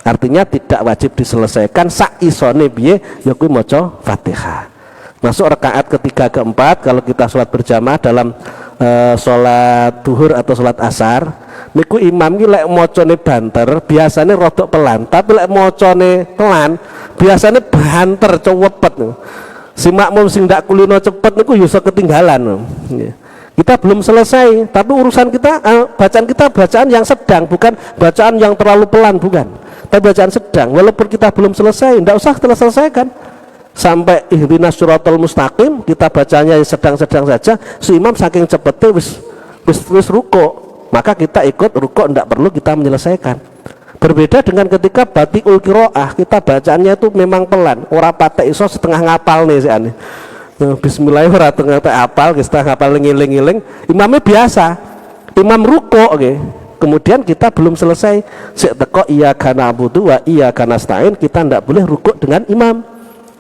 [SPEAKER 2] Artinya tidak wajib diselesaikan sak isone piye ya kuwi maca Fatihah. Masuk rakaat ketiga keempat kalau kita sholat berjamaah dalam sholat duhur atau sholat asar, niku imam ki lek macane banter biasanya rodok pelan, tapi lek macane pelan biasanya banter cowepet. Si makmum sing ndak kulino cepet niku yo iso ketinggalan. Kita belum selesai, tapi urusan kita bacaan kita bacaan yang sedang, bukan bacaan yang terlalu pelan, bukan. Tapi bacaan sedang, walaupun kita belum selesai, ndak usah kita selesaikan. Sampai ihdinas siratal mustaqim kita bacanya sedang-sedang saja, si imam saking cepetnya wis ruko, maka kita ikut ruko, tidak perlu kita menyelesaikan. Berbeda dengan ketika batiul qiraah, kita bacaannya itu memang pelan, ora patek iso setengah ngapal nih si ane. Bismillahirrahmanirrahim ora tengah apal, setengah ngapal ngiling-ngiling, imamnya biasa, imam ruko okay. Kemudian kita belum selesai, sik teko iyyaka na'budu wa iyyaka nasta'in, kita tidak boleh ruko dengan imam.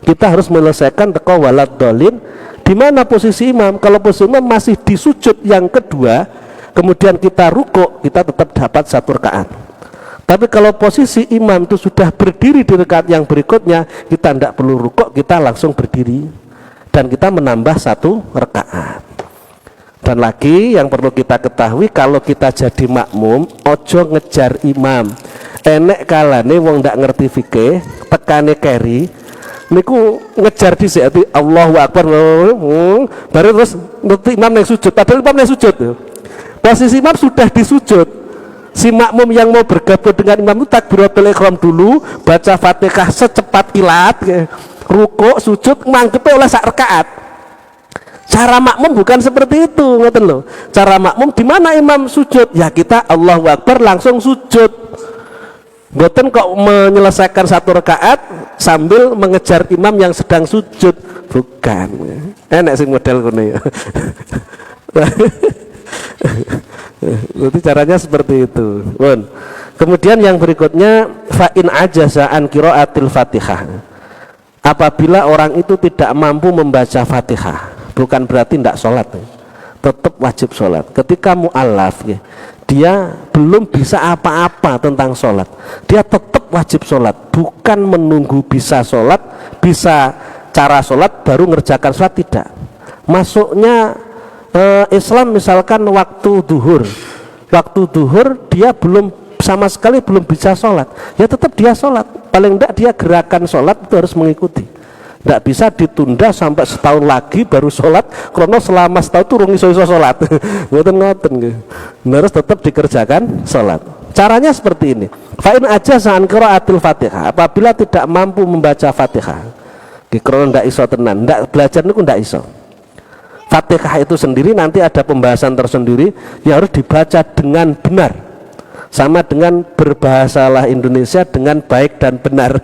[SPEAKER 2] Kita harus menyelesaikan teko waladhdallin. Di mana posisi imam? Kalau posisi imam masih di sujud yang kedua, kemudian kita rukuk, kita tetap dapat 1 rakaat. Tapi kalau posisi imam itu sudah berdiri di rakaat yang berikutnya, kita tidak perlu rukuk, kita langsung berdiri dan kita menambah 1 rakaat. Dan lagi yang perlu kita ketahui, kalau kita jadi makmum, ojo ngejar imam. Enek kalane wong ndak ngerti fikih, tekane keri, niku ngejar di sini Allahu Akbar, baru terus ngerti imam yang sujud, padahal imam yang sujud. Posisi imam sudah disujud. Si makmum yang mau bergabung dengan imam itu takbiratul ihram dulu, baca Fatihah secepat kilat, rukuk, sujud, mangkepe oleh 1 rakaat. Cara makmum bukan seperti itu, ngoten loh. Cara makmum di mana imam sujud, ya kita Allahu Akbar langsung sujud. Mboten kok menyelesaikan 1 rakaat sambil mengejar imam yang sedang sujud, bukan. Enak sih model kono ya. Berarti caranya seperti itu. Kemudian yang berikutnya, fa in ajaza an qiraatil Fatihah. Apabila orang itu tidak mampu membaca Fatihah, bukan berarti tidak sholat, tetap wajib sholat. Ketika mu'alaf, dia belum bisa apa-apa tentang sholat, dia tetap wajib sholat, bukan menunggu bisa sholat, bisa cara sholat baru ngerjakan sholat, tidak. Masuknya Islam misalkan waktu duhur dia belum sama sekali belum bisa sholat, ya tetap dia sholat, paling tidak dia gerakan sholat itu harus mengikuti. Tidak bisa ditunda sampai setahun lagi baru sholat, karena selama setahun turun iso sholat. Ngoten harus tetap dikerjakan sholat. Caranya seperti ini. Fa'in aja sa'an qiraatil Fatihah, apabila tidak mampu membaca Fatihah, karena tidak iso tenan, tidak belajar itu tidak iso. Fatihah itu sendiri nanti ada pembahasan tersendiri yang harus dibaca dengan benar, sama dengan berbahasa Indonesia dengan baik dan benar.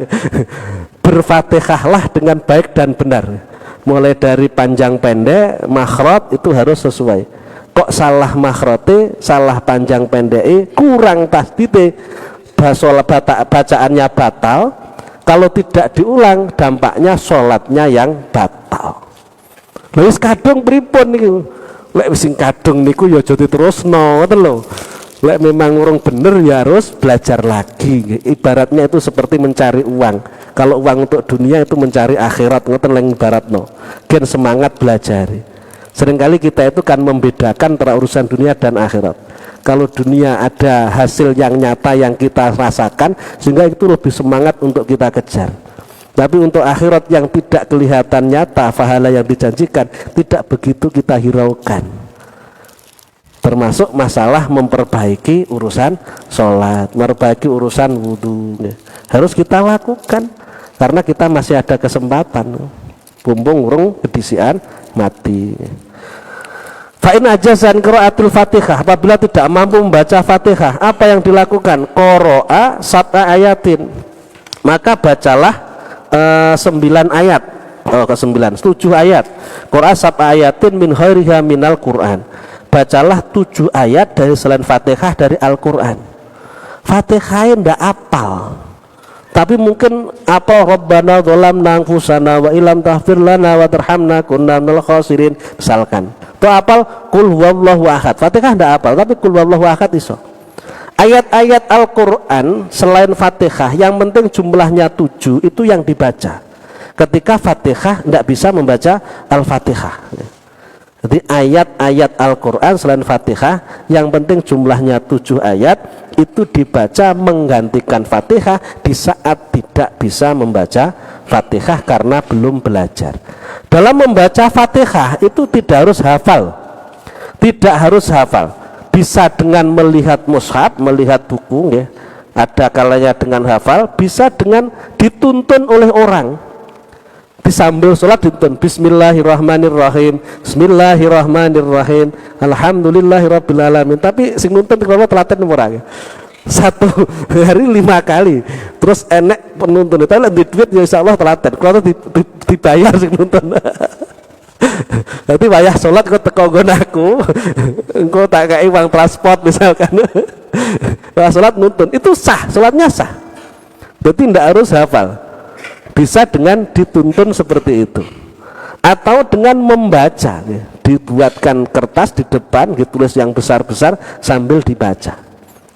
[SPEAKER 2] Berfatihahlah dengan baik dan benar, mulai dari panjang pendek, makhraj itu harus sesuai. Kok salah makhrote, salah panjang pendek, kurang tasdite, bacaannya batal. Kalau tidak diulang, dampaknya sholatnya yang batal. Lha wis kadung pripun niku? Lek wis sing kadung niku ya aja diterusno, ngoten lho. Lek memang urung bener ya harus belajar lagi. Ibaratnya itu seperti mencari uang. Kalau uang untuk dunia itu mencari akhirat, ngoten leng ibaratno. Gen semangat belajar. Seringkali kita itu kan membedakan antara urusan dunia dan akhirat. Kalau dunia ada hasil yang nyata yang kita rasakan, sehingga itu lebih semangat untuk kita kejar. Tapi untuk akhirat yang tidak kelihatan nyata, pahala yang dijanjikan, tidak begitu kita hiraukan. Termasuk masalah memperbaiki urusan sholat, memperbaiki urusan wudhu, harus kita lakukan karena kita masih ada kesempatan. Bumbung urung kedisian mati. Fa'in ajazan qiraatul Fatihah, apabila tidak mampu membaca Fatihah, apa yang dilakukan? Qara'a sab'a ayatin, maka bacalah 9 ayat, ke-9, 7 ayat. Qur'an sab'a ayatin min ghairiha minal Qur'an. Bacalah 7 ayat dari selain Fatihah dari Al-Qur'an. Fatihah ndak apal, tapi mungkin apa Rabbana dzalamna anfusana wa illam taghfir lana wa tarhamna kunna minal khasirin misalkan. Itu apal qul huwallahu ahad. Fatihah ndak apal, tapi qul huwallahu ahad iso. Ayat-ayat Al-Quran selain Fatihah yang penting jumlahnya 7 itu yang dibaca. Ketika Fatihah tidak bisa membaca Al-Fatihah. Jadi ayat-ayat Al-Quran selain Fatihah yang penting jumlahnya 7 ayat itu dibaca menggantikan Fatihah di saat tidak bisa membaca Fatihah karena belum belajar. Dalam membaca Fatihah itu tidak harus hafal. Tidak harus hafal. Bisa dengan melihat mushaf, melihat buku, ya. Ada kalanya dengan hafal, bisa dengan dituntun oleh orang. Disambil sholat dituntun Bismillahirrahmanirrahim, Bismillahirrahmanirrahim, Alhamdulillahirabbil alamin. Tapi sing nuntun kalau telaten orang, ya. 1 hari 5 kali. Terus enek penuntun itu lebih duit ya insyaallah telaten. Kalau dibayar sing nuntun. Nanti wayah sholat kok teko nggon aku, engko tak kei uang transport misalkan. Nah, sholat nuntun itu sah, sholatnya sah. Berarti tidak harus hafal, bisa dengan dituntun seperti itu. atau dengan membaca, dibuatkan kertas di depan, ditulis yang besar-besar sambil dibaca.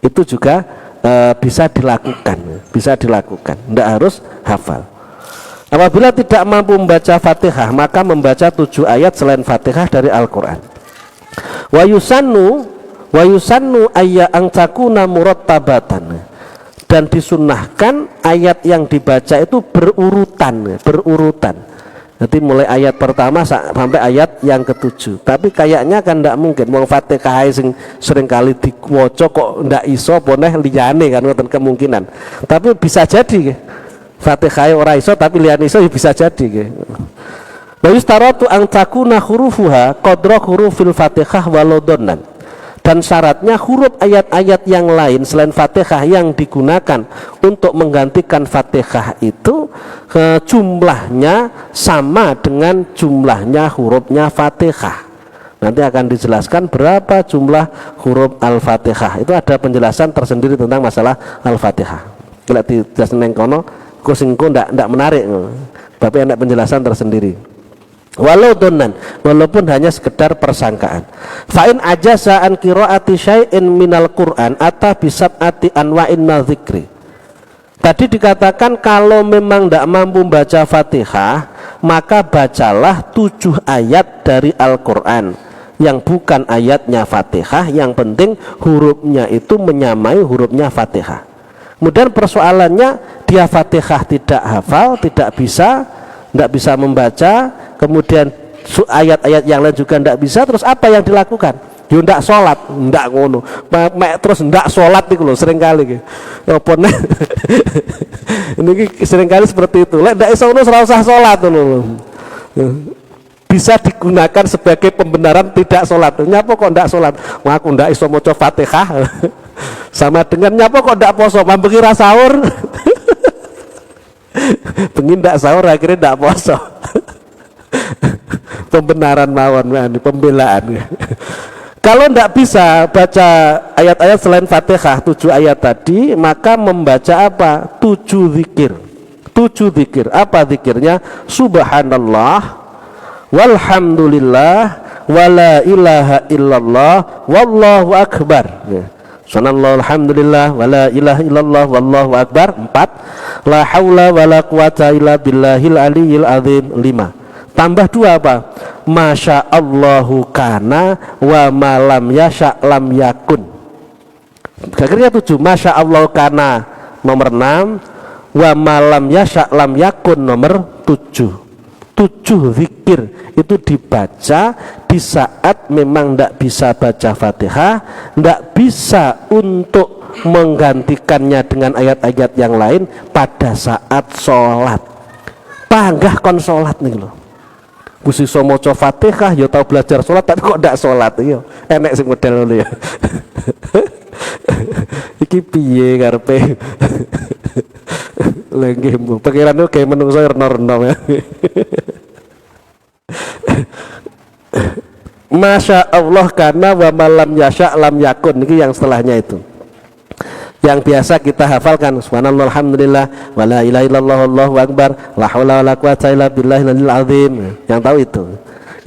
[SPEAKER 2] Itu juga bisa dilakukan, tidak harus hafal. Apabila tidak mampu membaca Fatihah, maka membaca 7 ayat selain Fatihah dari Al-Quran. Wa yusannu ayya ang takuna murattabatan, dan disunnahkan ayat yang dibaca itu berurutan. Nanti mulai ayat pertama sampai ayat yang ke-7. Tapi kayaknya kan tidak mungkin mau Fatihah sing sering kali diwaca kok ndak iso poneh liyane kan, ngoten kemungkinan. Tapi bisa jadi Fatihah ora iso tapi liyane iso ya bisa jadi. Wa yustaratu an takuna hurufuha qadra hurufil Fatihah walodonnan. Dan syaratnya huruf ayat-ayat yang lain selain Fatihah yang digunakan untuk menggantikan Fatihah itu jumlahnya sama dengan jumlahnya hurufnya Fatihah. Nanti akan dijelaskan berapa jumlah huruf Al-Fatihah. Itu ada penjelasan tersendiri tentang masalah Al-Fatihah. Kalau dijelaskan neng kono kusingku ndak menarik, tapi ada penjelasan tersendiri. Walaupun hanya sekedar persangkaan. Fa'in ajaza an qiraati syai'in minal Qur'an ata bisab'ati anwa'in dzikri. Tadi dikatakan kalau memang tidak mampu baca Fatihah, maka bacalah 7 ayat dari Al-Quran yang bukan ayatnya Fatihah, yang penting hurufnya itu menyamai hurufnya Fatihah. Kemudian persoalannya dia Fatihah tidak hafal, tidak bisa membaca, kemudian ayat-ayat yang lain juga tidak bisa, terus apa yang dilakukan? Yo ndak sholat, ndak ngono, terus ndak sholat itu loh sering kali apa nih ini sering kali seperti itu. Lek ndak iso ngono ora usah sholat loh, bisa digunakan sebagai pembenaran tidak sholat. Nyapa kok ndak sholat? Aku ndak iso maca Fatihah sama dengan nyapa kok ndak poso, mambengi ra sahur pengen ndak sahur akhirnya ndak poso. Pembenaran mawon, pembelaan. Kalau tidak bisa baca ayat-ayat selain Fatihah 7 ayat tadi, maka membaca apa? 7 zikir. 7 zikir. Apa zikirnya? Subhanallah, walhamdulillah, wala ilaha illallah, wallahu akbar. Subhanallah, alhamdulillah, wala ilaha illallah, wallahu akbar. 4. La haula wala quwata illa billahil aliyyil azim. 5. Tambah 2 apa? Masya Allahu kana wa malam yasha lam yakun. Akhirnya 7. Masya Allah kana nomor 6, wa malam yasha lam yakun nomor 7. 7 zikir itu dibaca di saat memang tidak bisa baca Fatihah, tidak bisa untuk menggantikannya dengan ayat-ayat yang lain pada saat sholat. Panggah kon sholat nih loh. Gusti iso maca Fatihah ya tau belajar sholat tapi kok ndak sholat ya. Enek sing model ngono ya. Iki piye karepe? Lagi pikiranku kayak menungso reno-reno ya. Masya Allah karena wa malam yasha lam yakun, ini yang setelahnya itu. Yang biasa kita hafalkan subhanallah alhamdulillah wala ilaha illallah wallahu akbar la haula wala quwata illa billahil azim. Yang tahu itu.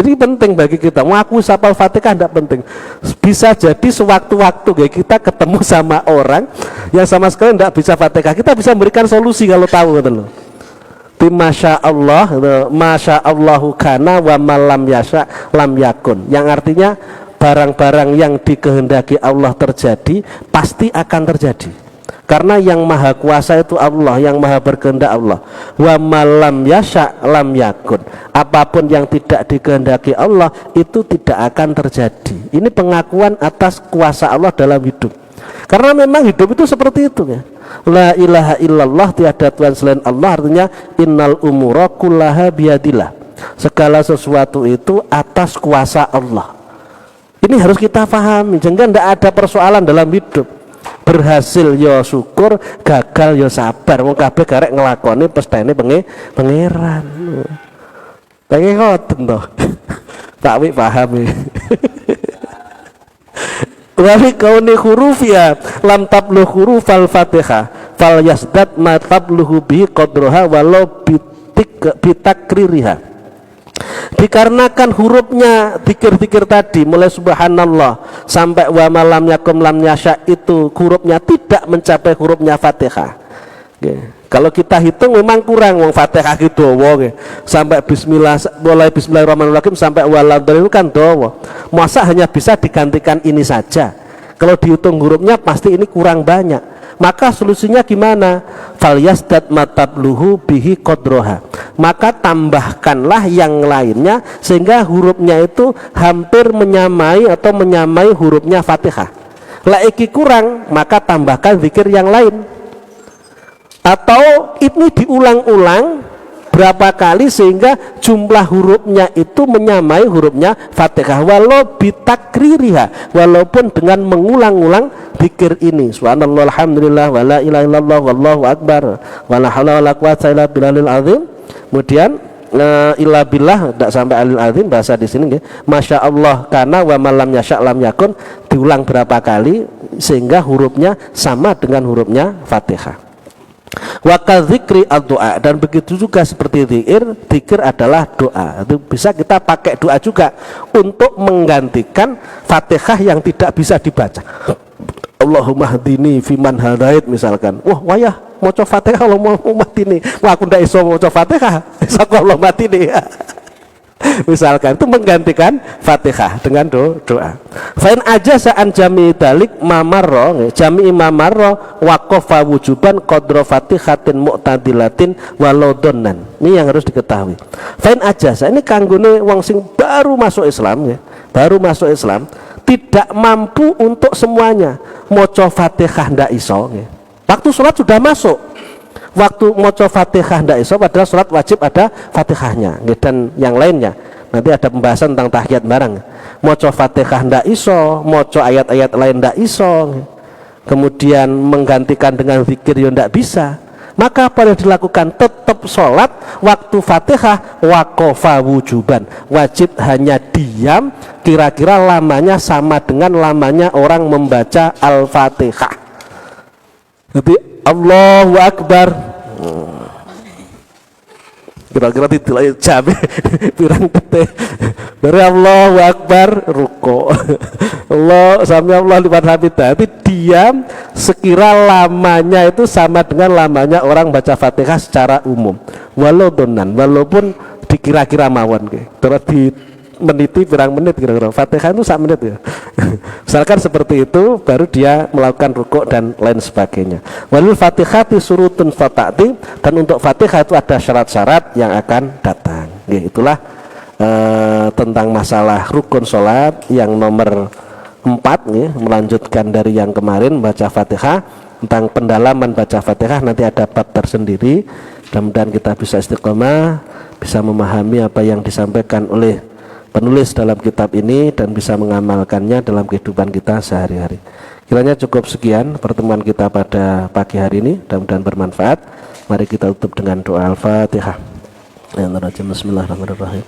[SPEAKER 2] Ini penting bagi kita. Mau aku hafal Fatihah tidak penting. Bisa jadi sewaktu-waktu kita ketemu sama orang yang sama sekali tidak bisa Fatihah, kita bisa memberikan solusi kalau tahu gitu loh. Masya Allah, masya Allahu kana wa malam yasha lam yakun. Yang artinya barang-barang yang dikehendaki Allah terjadi pasti akan terjadi, karena yang maha kuasa itu Allah, yang maha berkehendak Allah. Wa malam yasha lam yakun, apapun yang tidak dikehendaki Allah itu tidak akan terjadi. Ini pengakuan atas kuasa Allah dalam hidup, karena memang hidup itu seperti itu ya. La ilaha illallah, tiada Tuhan selain Allah, artinya innal umura kullaha biyadillah, segala sesuatu itu atas kuasa Allah. Ini harus kita pahami, jangan tidak ada persoalan dalam hidup. Berhasil ya syukur, gagal ya sabar. Wong kabeh garek nglakoni pestane pangeran. Pengen ngoten to. Tak wi paham. Wa kauni hurufia lam tablu hurufal Fatihah fal yasdad ma tabluhu bi qadruha walau bitakririha. Dikarenakan hurufnya zikir-zikir tadi mulai subhanallah sampai wa malam yakum lam yasha itu hurufnya tidak mencapai hurufnya Fatihah. Kalau kita hitung memang kurang, wong Fatihah gitu dawa sampai bismillah, mulai bismillahirrahmanirrahim sampai waladhdallin itu kan dawa. Masa hanya bisa digantikan ini saja? Kalau dihitung hurufnya pasti ini kurang banyak. Maka solusinya gimana? Falyasdad matabluhu bihi qadroha. Maka tambahkanlah yang lainnya sehingga hurufnya itu hampir menyamai atau menyamai hurufnya Fatihah. Lah iki kurang, maka tambahkan zikir yang lain. Atau ini diulang-ulang berapa kali sehingga jumlah hurufnya itu menyamai hurufnya Fatihah, walau bitakririha, walaupun dengan mengulang-ulang zikir ini, subhanallah alhamdulillah wala ilaha illallah wallahu akbar wala haula wala quwwata illa billahil azim. Kemudian illa billah tidak sampai alil azim bahasa di sini, masya Allah karena wa malam yasha lam yakun, diulang berapa kali sehingga hurufnya sama dengan hurufnya Fatihah. Waka zikri ad-doa, dan begitu juga seperti zikir adalah doa. Itu bisa kita pakai doa juga untuk menggantikan Fatihah yang tidak bisa dibaca. Allahumma hdini fiman hadait misalkan. Wah wayah maca Fatihah Allahumma hdini. Wah aku ndak iso maca Fatihah. Iso Allahumma hdini. Misalkan itu menggantikan Fatihah dengan doa. Fa'in aja sa'an jami dalik mamarro, jami mamarro waqafa wujuban qadra fatihatin mu'tadilatin walau donnan. Ini yang harus diketahui. Fa'in aja ini kanggone wong sing baru masuk Islam ya, baru masuk Islam tidak mampu untuk semuanya. Maca Fatihah ndak iso ya. Waktu sholat sudah masuk. Waktu maca Fatihah ndak iso, padahal sholat wajib ada Fatihahnya dan yang lainnya. Nanti ada pembahasan tentang tahiyat barang. Maca Fatihah ndak iso, maca ayat-ayat lain ndak iso. Kemudian menggantikan dengan zikir yo ndak bisa. Maka apa yang dilakukan? Tetap sholat waktu Fatihah waqafa wujuban. Wajib hanya diam, kira-kira lamanya sama dengan lamanya orang membaca Al-Fatihah. Jadi Allahu Akbar, kira-kira tidak jam pirang detik dari Allahu Akbar ruko Allah sami Allah liman hamidah, tapi diam sekira lamanya itu sama dengan lamanya orang baca Fatihah secara umum, walau donan, walaupun dikira-kira mawon terus di meniti pirang menit kira-kira Fatihah itu 1 menit ya. Misalkan seperti itu baru dia melakukan rukuk dan lain sebagainya. Walil Fatihati surutun fata'ti, dan untuk Fatihah itu ada syarat-syarat yang akan datang. Itulah tentang masalah rukun sholat yang nomor 4 melanjutkan dari yang kemarin baca Fatihah. Tentang pendalaman baca Fatihah nanti ada bab tersendiri. Mudah-mudahan kita bisa istiqomah, bisa memahami apa yang disampaikan oleh penulis dalam kitab ini dan bisa mengamalkannya dalam kehidupan kita sehari-hari. Kiranya cukup sekian pertemuan kita pada pagi hari ini, mudah-mudahan bermanfaat. Mari kita tutup dengan doa Al-Fatihah. Bismillahirrahmanirrahim.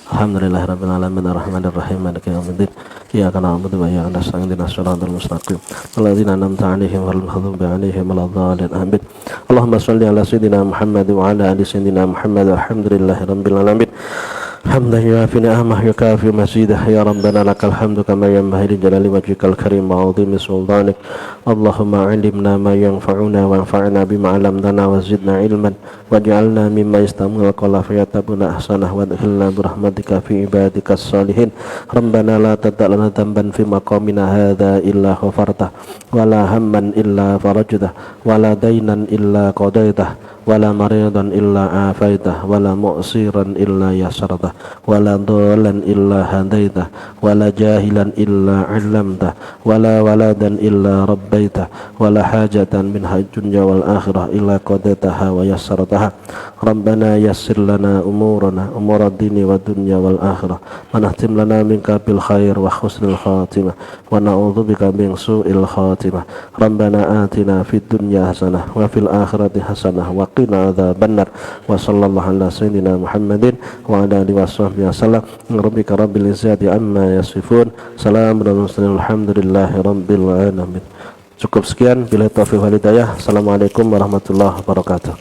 [SPEAKER 2] Alhamdulillahirabbil alamin arrahmanir rahim maliki yaumiddin. Iyyaka na'budu wa iyyaka nasta'in ihdinas siratal mustaqim. Shiratal an'amta 'alaihim ghairil maghdubi 'alaihim waladdallin. Amin. Allahumma shalli ala sayyidina Muhammad wa ala ali sayyidina Muhammad. Alhamdulillahirabbil alamin. حمدا يوافي نعمه يكافئ مزيده يا ربنا لك الحمد كما ينبغي لجلال وجهك الكريم وعظيم سلطانك. اللهم علمنا ما ينفعنا وانفعنا بما علمتنا وزدنا علما واجعلنا مما يستمعون القول فيتبعون احسنه وادخلنا برحمتك في عبادك الصالحين. ربنا لا تدع لنا ذنبا في مقامنا هذا الا غفرته ولا هما الا فرجته ولا دينا الا قضيته wala maridan illa afaitah wala mu'siran illa yasartah wala dhalan illa hadaitah wala jahilan illa 'allamtah wala waladan illa rabbaitah wala hajatan min dunya wal akhirah illa qadaitaha wa yassartaha. Rabbana yassir lana umurana umurad dini wa dunya wal akhirah wa nahtim lana minka bil khair wa husnul khatimah wa na'udzubika min su'il khatimah. Rabbana atina fid dunya hasanah wa fil akhirati hasanah wa qina adzabannar. Wa sallallahu ala sayyidina Muhammadin wa ala alihi washabbihi wasallam. Rabbika rabbil izzati amma yasifun. Salamun alal mursalin alhamdulillahi rabbil alamin. Cukup sekian, bila taufiq wal hidayah. Assalamualaikum warahmatullahi wabarakatuh.